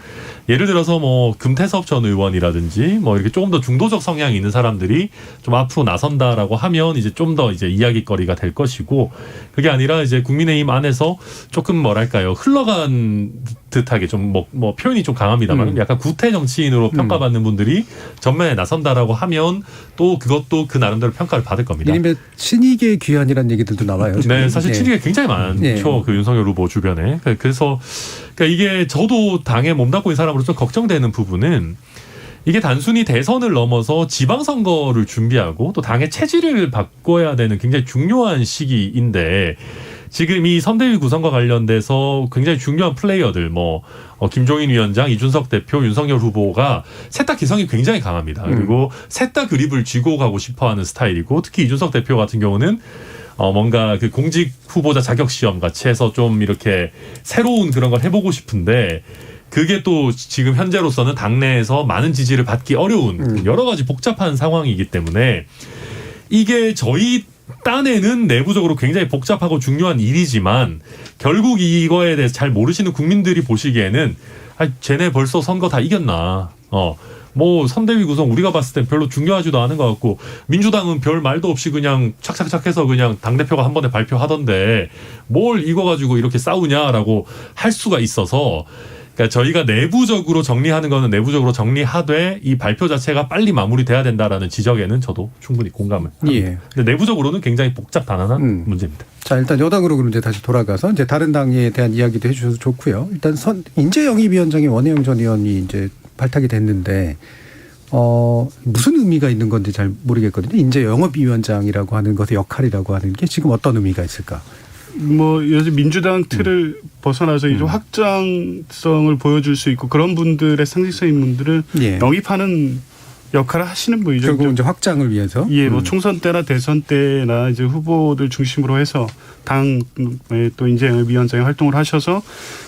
예를 들어서 금태섭 전 의원이라든지 이렇게 조금 더 중도적 성향이 있는 사람들이 좀 앞으로 나선다라고 하면 이제 좀 더 이제 이야기거리가 될 것이고 그게 아니라 이제 국민의힘 안에서 조금 흘러간 듯하게 좀 표현이 좀 강합니다만 약간 구태 정치인으로 평가받는 분들이 전면에 나선다라고 하면 또 그것도 그 나름대로 평가를 받을 겁니다. 이름에 친이계 귀환이라는 얘기들도 나와요. 지금. 네, 사실 친이계 굉장히 많죠. 그 윤석열 후보 주변에. 그래서 이게 저도 당에 몸담고 있는 사람으로서 걱정되는 부분은 이게 단순히 대선을 넘어서 지방선거를 준비하고 또 당의 체질을 바꿔야 되는 굉장히 중요한 시기인데 지금 이 선대위 구성과 관련돼서 굉장히 중요한 플레이어들 김종인 위원장, 이준석 대표, 윤석열 후보가 셋 다 기성이 굉장히 강합니다. 그리고 셋 다 그립을 쥐고 가고 싶어하는 스타일이고 특히 이준석 대표 같은 경우는 뭔가 그 공직 후보자 자격 시험 같이 해서 좀 이렇게 새로운 그런 걸 해보고 싶은데 그게 또 지금 현재로서는 당내에서 많은 지지를 받기 어려운 여러 가지 복잡한 상황이기 때문에 이게 저희 딴에는 내부적으로 굉장히 복잡하고 중요한 일이지만 결국 이거에 대해서 잘 모르시는 국민들이 보시기에는 쟤네 벌써 선거 다 이겼나. 선대위 구성 우리가 봤을 땐 별로 중요하지도 않은 것 같고 민주당은 별 말도 없이 그냥 착착착 해서 그냥 당대표가 한 번에 발표하던데 뭘 이거 가지고 이렇게 싸우냐라고 할 수가 있어서 그러니까 저희가 내부적으로 정리하는 거는 내부적으로 정리하되 이 발표 자체가 빨리 마무리돼야 된다라는 지적에는 저도 충분히 공감을 합니다. 근데 내부적으로는 굉장히 복잡 단단한 문제입니다. 자, 일단 여당으로 그럼 이제 다시 돌아가서 이제 다른 당에 대한 이야기도 해주셔서 좋고요. 일단 인재영입위원장의 원혜영 전 의원이 이제 발탁이 됐는데 무슨 의미가 있는 건지 잘 모르겠거든요. 인재영업위원장이라고 하는 것의 역할이라고 하는 게 지금 어떤 의미가 있을까? 요즘 민주당 틀을 벗어나서 이제 확장성을 보여줄 수 있고 그런 분들의 상징성 있는 분들을 영입하는 역할을 하시는 분이죠. 결국 이제 확장을 위해서. 총선 때나 대선 때나 이제 후보들 중심으로 해서 당에 또 인재영입위원장의 활동을 하셔서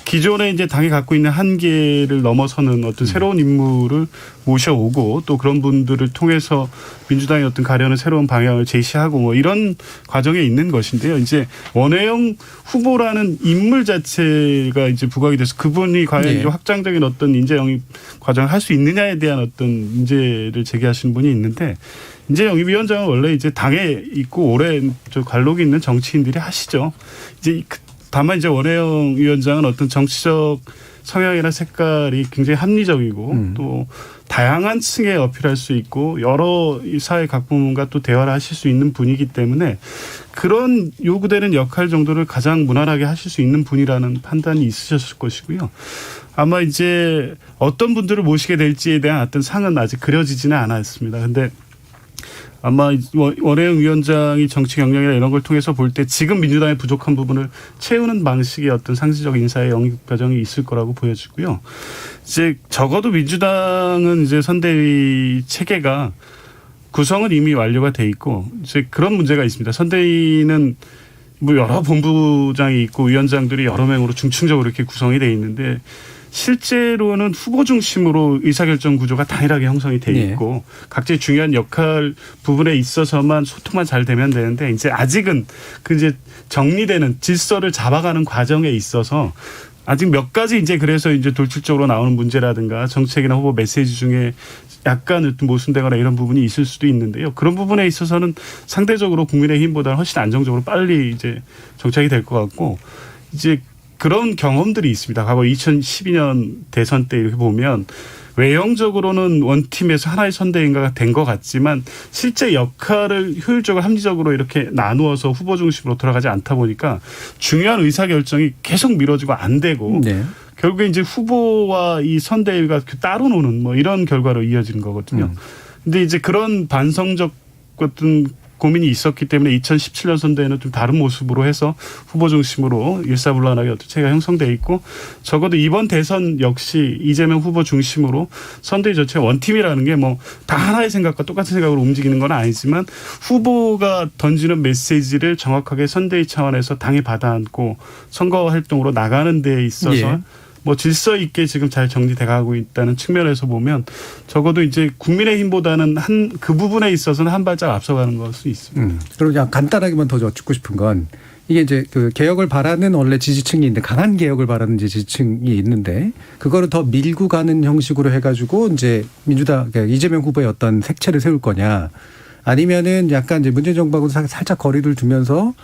기존에 이제 당이 갖고 있는 한계를 넘어서는 어떤 새로운 인물을 모셔오고 또 그런 분들을 통해서 민주당의 어떤 가려는 새로운 방향을 제시하고 이런 과정에 있는 것인데요. 이제 원혜영 후보라는 인물 자체가 이제 부각이 돼서 그분이 과연 이제 확장적인 어떤 인재 영입 과정을 할 수 있느냐에 대한 어떤 문제를 문제를 제기하시는 분이 있는데 이제 영입위원장은 원래 이제 당에 있고 오래 관록이 있는 정치인들이 하시죠. 이제 다만 이제 원혜영 위원장은 어떤 정치적 성향이나 색깔이 굉장히 합리적이고 또 다양한 층에 어필할 수 있고 여러 사회 각 부문과 또 대화를 하실 수 있는 분이기 때문에 그런 요구되는 역할 정도를 가장 무난하게 하실 수 있는 분이라는 판단이 있으셨을 것이고요. 아마 이제 어떤 분들을 모시게 될지에 대한 어떤 상은 아직 그려지지는 않았습니다. 근데 아마 원혜영 위원장이 정치 경력이나 이런 걸 통해서 볼 때 지금 민주당의 부족한 부분을 채우는 방식의 어떤 상시적 인사의 영입 과정이 있을 거라고 보여지고요. 이제 적어도 민주당은 이제 선대위 체계가 구성은 이미 완료가 돼 있고 이제 그런 문제가 있습니다. 선대위는 뭐 여러 본부장이 있고 위원장들이 여러 명으로 중층적으로 이렇게 구성이 돼 있는데 실제로는 후보 중심으로 의사결정 구조가 단일하게 형성이 돼 있고 각자의 중요한 역할 부분에 있어서만 소통만 잘 되면 되는데 이제 아직은 그 이제 정리되는 질서를 잡아가는 과정에 있어서 아직 몇 가지 이제 그래서 이제 돌출적으로 나오는 문제라든가 정책이나 후보 메시지 중에 약간 모순되거나 이런 부분이 있을 수도 있는데요. 그런 부분에 있어서는 상대적으로 국민의힘보다는 훨씬 안정적으로 빨리 이제 정착이 될 것 같고 이제 그런 경험들이 있습니다. 과거 2012년 대선 때 이렇게 보면 외형적으로는 원팀에서 하나의 선대인가가 된 것 같지만 실제 역할을 효율적으로 합리적으로 이렇게 나누어서 후보 중심으로 돌아가지 않다 보니까 중요한 의사결정이 계속 미뤄지고 안 되고 결국에 이제 후보와 이 선대위가 따로 노는 뭐 이런 결과로 이어지는 거거든요. 근데 이제 그런 반성적 어떤 고민이 있었기 때문에 2017년 선대에는 좀 다른 모습으로 해서 후보 중심으로 일사불란하게 어떤 체계가 형성돼 있고 적어도 이번 대선 역시 이재명 후보 중심으로 선대위 자체가 원팀이라는 게 뭐 다 하나의 생각과 똑같은 생각으로 움직이는 건 아니지만 후보가 던지는 메시지를 정확하게 선대위 차원에서 당이 받아안고 선거 활동으로 나가는 데 있어서 뭐 질서 있게 지금 잘 정리돼 가고 있다는 측면에서 보면 적어도 이제 국민의힘보다는 그 부분에 있어서는 한 발짝 앞서가는 것이 있습니다. 그럼 그냥 간단하게만 더 여쭙고 싶은 건 이게 이제 그 개혁을 바라는 원래 지지층이 있는데 강한 개혁을 바라는 지지층이 있는데 그거를 더 밀고 가는 형식으로 해가지고 이제 민주당 그러니까 이재명 후보의 어떤 색채를 세울 거냐 아니면은 약간 이제 문재인 정부하고 살짝 거리를 두면서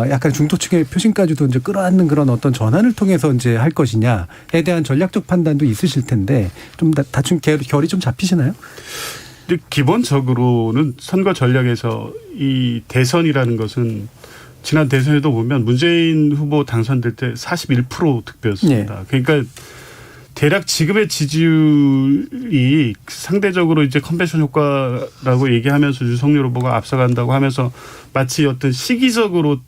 약간 중도층의 표심까지도 이제 끌어안는 그런 어떤 전환을 통해서 이제 할 것이냐에 대한 전략적 판단도 있으실 텐데 좀 다충 결이 좀 잡히시나요? 기본적으로는 선거 전략에서 이 대선이라는 것은 지난 대선에도 보면 문재인 후보 당선될 때 41% 득표였습니다. 그러니까 대략 지금의 지지율이 상대적으로 이제 컨벤션 효과라고 얘기하면서 윤석열 후보가 앞서간다고 하면서 마치 어떤 시기적으로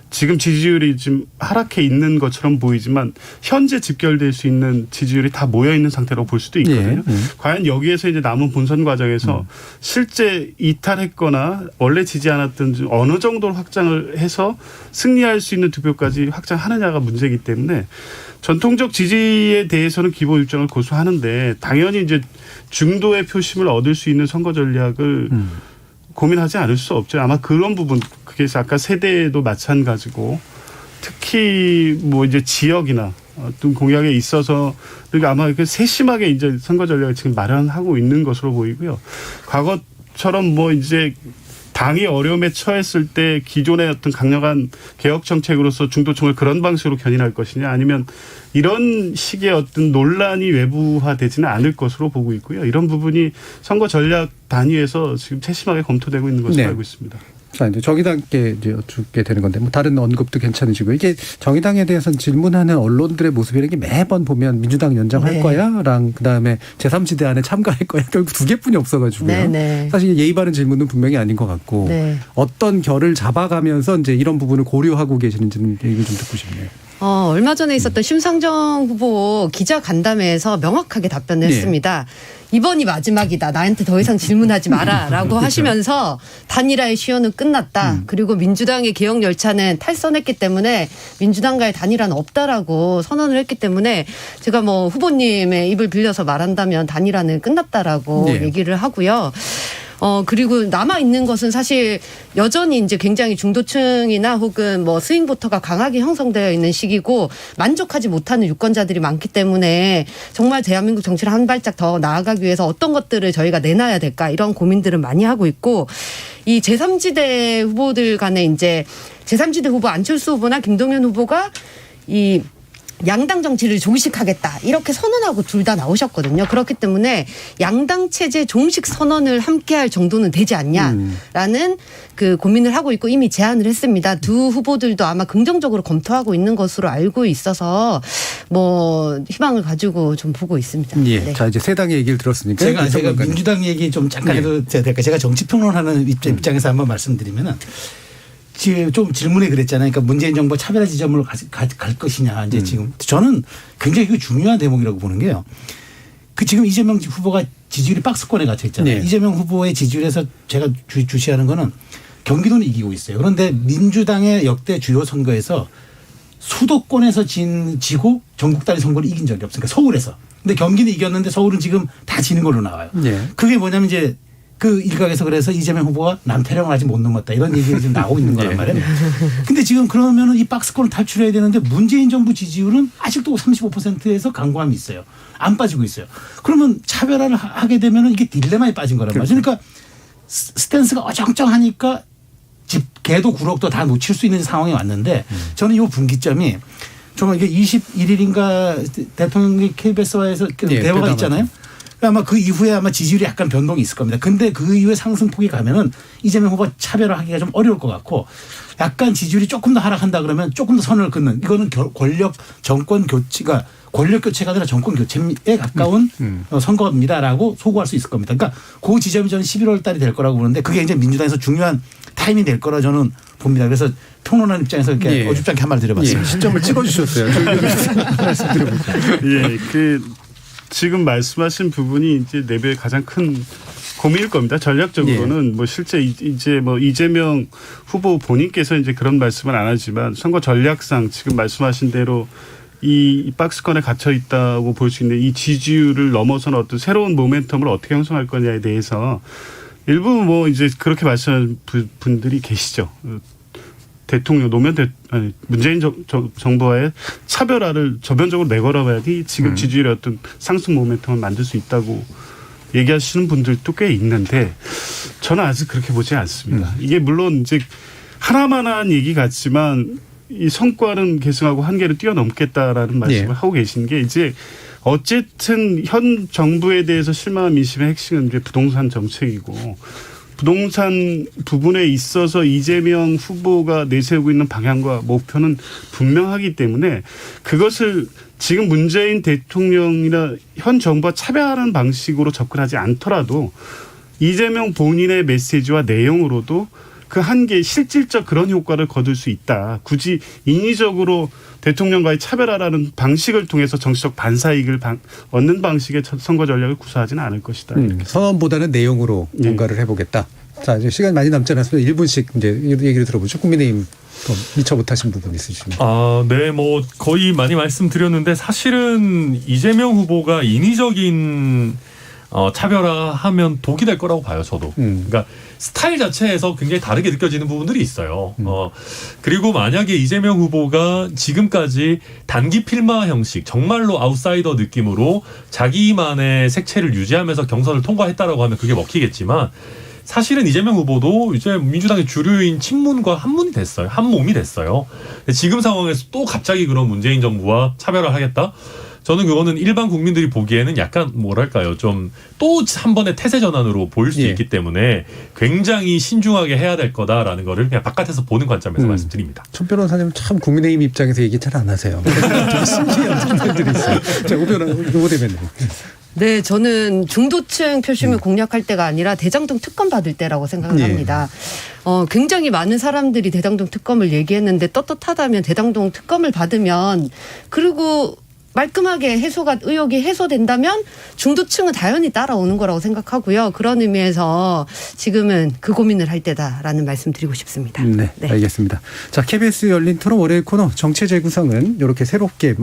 지금 지지율이 좀 하락해 있는 것처럼 보이지만 현재 집결될 수 있는 지지율이 다 모여 있는 상태로 볼 수도 있거든요. 과연 여기에서 이제 남은 본선 과정에서 실제 이탈했거나 원래 지지 않았던 어느 정도로 확장을 해서 승리할 수 있는 득표까지 확장하느냐가 문제이기 때문에 전통적 지지에 대해서는 기본 입장을 고수하는데 당연히 이제 중도의 표심을 얻을 수 있는 선거 전략을 고민하지 않을 수 없죠. 아마 그런 부분, 그래서 아까 세대도 마찬가지고 특히 뭐 이제 지역이나 어떤 공약에 있어서 그러니까 아마 세심하게 이제 선거 전략을 지금 마련하고 있는 것으로 보이고요. 과거처럼 뭐 이제 당이 어려움에 처했을 때 기존의 어떤 강력한 개혁 정책으로서 중도층을 그런 방식으로 견인할 것이냐 아니면 이런 식의 어떤 논란이 외부화되지는 않을 것으로 보고 있고요. 이런 부분이 선거 전략 단위에서 지금 세심하게 검토되고 있는 것으로 알고 있습니다. 자, 이제 정의당께 이제 여쭙게 되는 건데, 뭐 다른 언급도 괜찮으시고, 이게 정의당에 대해서는 질문하는 언론들의 모습이라는 게 매번 보면 민주당 연장할 거야랑 그다음에 제3지대 안에 참가할 거야. 결국 두 개뿐이 없어가지고요. 사실 예의 바른 질문은 분명히 아닌 것 같고, 어떤 결을 잡아가면서 이제 이런 부분을 고려하고 계시는지는 얘기를 좀 듣고 싶네요. 얼마 전에 있었던 심상정 후보 기자 간담회에서 명확하게 답변을 했습니다. 이번이 마지막이다. 나한테 더 이상 질문하지 마라. 라고 하시면서 단일화의 시효는 끝났다. 그리고 민주당의 개혁 열차는 탈선했기 때문에 민주당과의 단일화는 없다라고 선언을 했기 때문에 제가 뭐 후보님의 입을 빌려서 말한다면 단일화는 끝났다라고 얘기를 하고요. 그리고 남아 있는 것은 사실 여전히 이제 굉장히 중도층이나 혹은 뭐 스윙 보터가 강하게 형성되어 있는 시기고 만족하지 못하는 유권자들이 많기 때문에 정말 대한민국 정치를 한 발짝 더 나아가기 위해서 어떤 것들을 저희가 내놔야 될까 이런 고민들을 많이 하고 있고 이 제3지대 후보들 간에 이제 제3지대 후보 안철수 후보나 김동연 후보가 이 양당 정치를 종식하겠다 이렇게 선언하고 둘 다 나오셨거든요. 그렇기 때문에 양당 체제 종식 선언을 함께할 정도는 되지 않냐라는 그 고민을 하고 있고 이미 제안을 했습니다. 두 후보들도 아마 긍정적으로 검토하고 있는 것으로 알고 있어서 뭐 희망을 가지고 좀 보고 있습니다. 예. 네. 자 이제 세 당의 얘기를 들었으니까 제가 민주당 얘기 좀 잠깐 해도 될까? 제가 정치 평론하는 입장에서 한번 말씀드리면은. 지금 좀 질문에 그랬잖아요. 그러니까 문재인 정부 차별화 지점으로 갈 것이냐. 이제 지금 저는 굉장히 그 중요한 대목이라고 보는 게요. 그 지금 이재명 후보가 지지율이 박스권에 갇혀 있잖아요. 네. 이재명 후보의 지지율에서 제가 주시하는 거는 경기도는 이기고 있어요. 그런데 민주당의 역대 주요 선거에서 수도권에서 지고 전국 단위 선거를 이긴 적이 없으니까 서울에서. 근데 경기는 이겼는데 서울은 지금 다 지는 걸로 나와요. 네. 그게 뭐냐면 이제 그 일각에서 그래서 이재명 후보가 남태령을 아직 못 넘었다 이런 얘기가 지금 나오고 있는 거란 말이에요. 근데 지금 그러면은 이 박스권을 탈출해야 되는데 문재인 정부 지지율은 아직도 35%에서 강구함이 있어요. 안 빠지고 있어요. 그러면 차별화를 하게 되면은 이게 딜레마에 빠진 거란 말이죠. 그러니까 스탠스가 어정쩡하니까 개도 구럭도 다 놓칠 수 있는 상황이 왔는데 저는 이 분기점이 정말 이게 21일인가 대통령이 KBS와에서 대화가 있잖아요. 아마 그 이후에 아마 지지율이 약간 변동이 있을 겁니다. 근데 그 이후에 상승폭이 가면은 이재명 후보 차별화하기가 좀 어려울 것 같고 약간 지지율이 조금 더 하락한다 그러면 조금 더 선을 긋는 이거는 권력 정권 교체가 권력 교체가 아니라 정권 교체에 가까운 선거입니다라고 소구할 수 있을 겁니다. 그러니까 그 지점이 저는 11월 달이 될 거라고 보는데 그게 이제 민주당에서 중요한 타임이 될 거라 저는 봅니다. 그래서 평론하는 입장에서 이렇게 어줍지 않게 한 말 드려봤습니다. 예. 시점을 찍어주셨어요. 예, 지금 말씀하신 부분이 이제 내부의 가장 큰 고민일 겁니다. 전략적으로는 뭐 실제 이제 뭐 이재명 후보 본인께서 이제 그런 말씀은 안 하지만 선거 전략상 지금 말씀하신 대로 이 박스권에 갇혀 있다고 볼 수 있는 이 지지율을 넘어서는 어떤 새로운 모멘텀을 어떻게 형성할 거냐에 대해서 일부 뭐 이제 그렇게 말씀하는 분들이 계시죠. 대통령 문재인 정부와의 차별화를 저변적으로 내걸어야지 지금 지지율의 어떤 상승 모멘텀을 만들 수 있다고 얘기하시는 분들도 꽤 있는데 저는 아직 그렇게 보지 않습니다. 이게 물론 이제 하나만한 얘기 같지만 이 성과는 계승하고 한계를 뛰어넘겠다라는 말씀을 하고 계신 게 이제 어쨌든 현 정부에 대해서 실망한 민심의 핵심은 이제 부동산 정책이고 부동산 부분에 있어서 이재명 후보가 내세우고 있는 방향과 목표는 분명하기 때문에 그것을 지금 문재인 대통령이나 현 정부와 차별하는 방식으로 접근하지 않더라도 이재명 본인의 메시지와 내용으로도 그 한계 실질적 그런 효과를 거둘 수 있다. 굳이 인위적으로 대통령과의 차별화라는 방식을 통해서 정치적 반사이익을 얻는 방식의 선거 전략을 구사하지는 않을 것이다. 선언보다는 내용으로 뭔가를 해보겠다. 자, 이제 시간이 많이 남지 않았으면 1분씩 이제 얘기를 들어보죠. 국민의힘 미처 못하신 부분 있으시면. 네, 뭐 거의 많이 말씀드렸는데 사실은 이재명 후보가 인위적인 차별화하면 독이 될 거라고 봐요, 저도. 그러니까 스타일 자체에서 굉장히 다르게 느껴지는 부분들이 있어요. 그리고 만약에 이재명 후보가 지금까지 단기 필마 형식, 정말로 아웃사이더 느낌으로 자기만의 색채를 유지하면서 경선을 통과했다라고 하면 그게 먹히겠지만 사실은 이재명 후보도 이제 민주당의 주류인 친문과 한몸이 됐어요. 지금 상황에서 또 갑자기 그런 문재인 정부와 차별화를 하겠다? 저는 그거는 일반 국민들이 보기에는 약간 뭐랄까요, 좀 또 한 번의 태세 전환으로 보일 수 있기 때문에 굉장히 신중하게 해야 될 거다라는 거를 그냥 바깥에서 보는 관점에서 말씀드립니다. 천 변호사님 참 국민의힘 입장에서 얘기 잘 안 하세요. 되게 신기한 생각들이 있어요. 자, 오 대변인. 네, 저는 중도층 표심을 공략할 때가 아니라 대장동 특검 받을 때라고 생각을 합니다. 굉장히 많은 사람들이 대장동 특검을 얘기했는데 떳떳하다면 대장동 특검을 받으면 그리고 말끔하게 의혹이 해소된다면 중도층은 당연히 따라오는 거라고 생각하고요. 그런 의미에서 지금은 그 고민을 할 때다라는 말씀 드리고 싶습니다. 네, 알겠습니다. 자, KBS 열린 토론 월요일 코너 정체 재구성은 이렇게 새롭게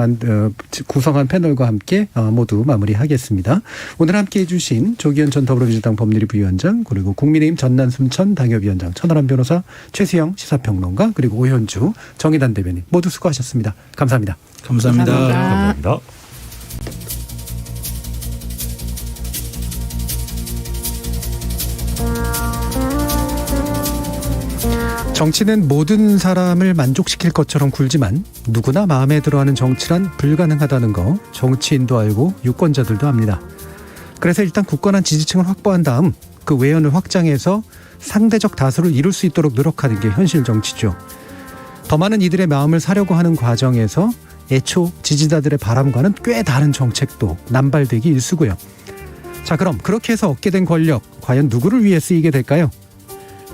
구성한 패널과 함께 모두 마무리하겠습니다. 오늘 함께해 주신 조기현 전 더불어민주당 법률위 부위원장, 그리고 국민의힘 전남 순천 당협위원장, 천하람 변호사, 최수영 시사평론가, 그리고 오현주 정의당 대변인 모두 수고하셨습니다. 감사합니다. 감사합니다. 감사합니다. 정치는 모든 사람을 만족시킬 것처럼 굴지만 누구나 마음에 들어하는 정치란 불가능하다는 거 정치인도 알고 유권자들도 압니다. 그래서 일단 굳건한 지지층을 확보한 다음 그 외연을 확장해서 상대적 다수를 이룰 수 있도록 노력하는 게 현실 정치죠. 더 많은 이들의 마음을 사려고 하는 과정에서 애초 지지자들의 바람과는 꽤 다른 정책도 남발되기 일쑤고요. 자, 그럼 그렇게 해서 얻게 된 권력 과연 누구를 위해 쓰이게 될까요?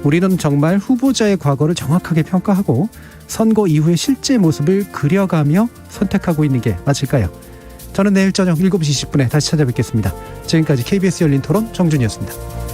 우리는 정말 후보자의 과거를 정확하게 평가하고 선거 이후의 실제 모습을 그려가며 선택하고 있는 게 맞을까요? 저는 내일 저녁 7시 20분에 다시 찾아뵙겠습니다. 지금까지 KBS 열린 토론 정준이었습니다.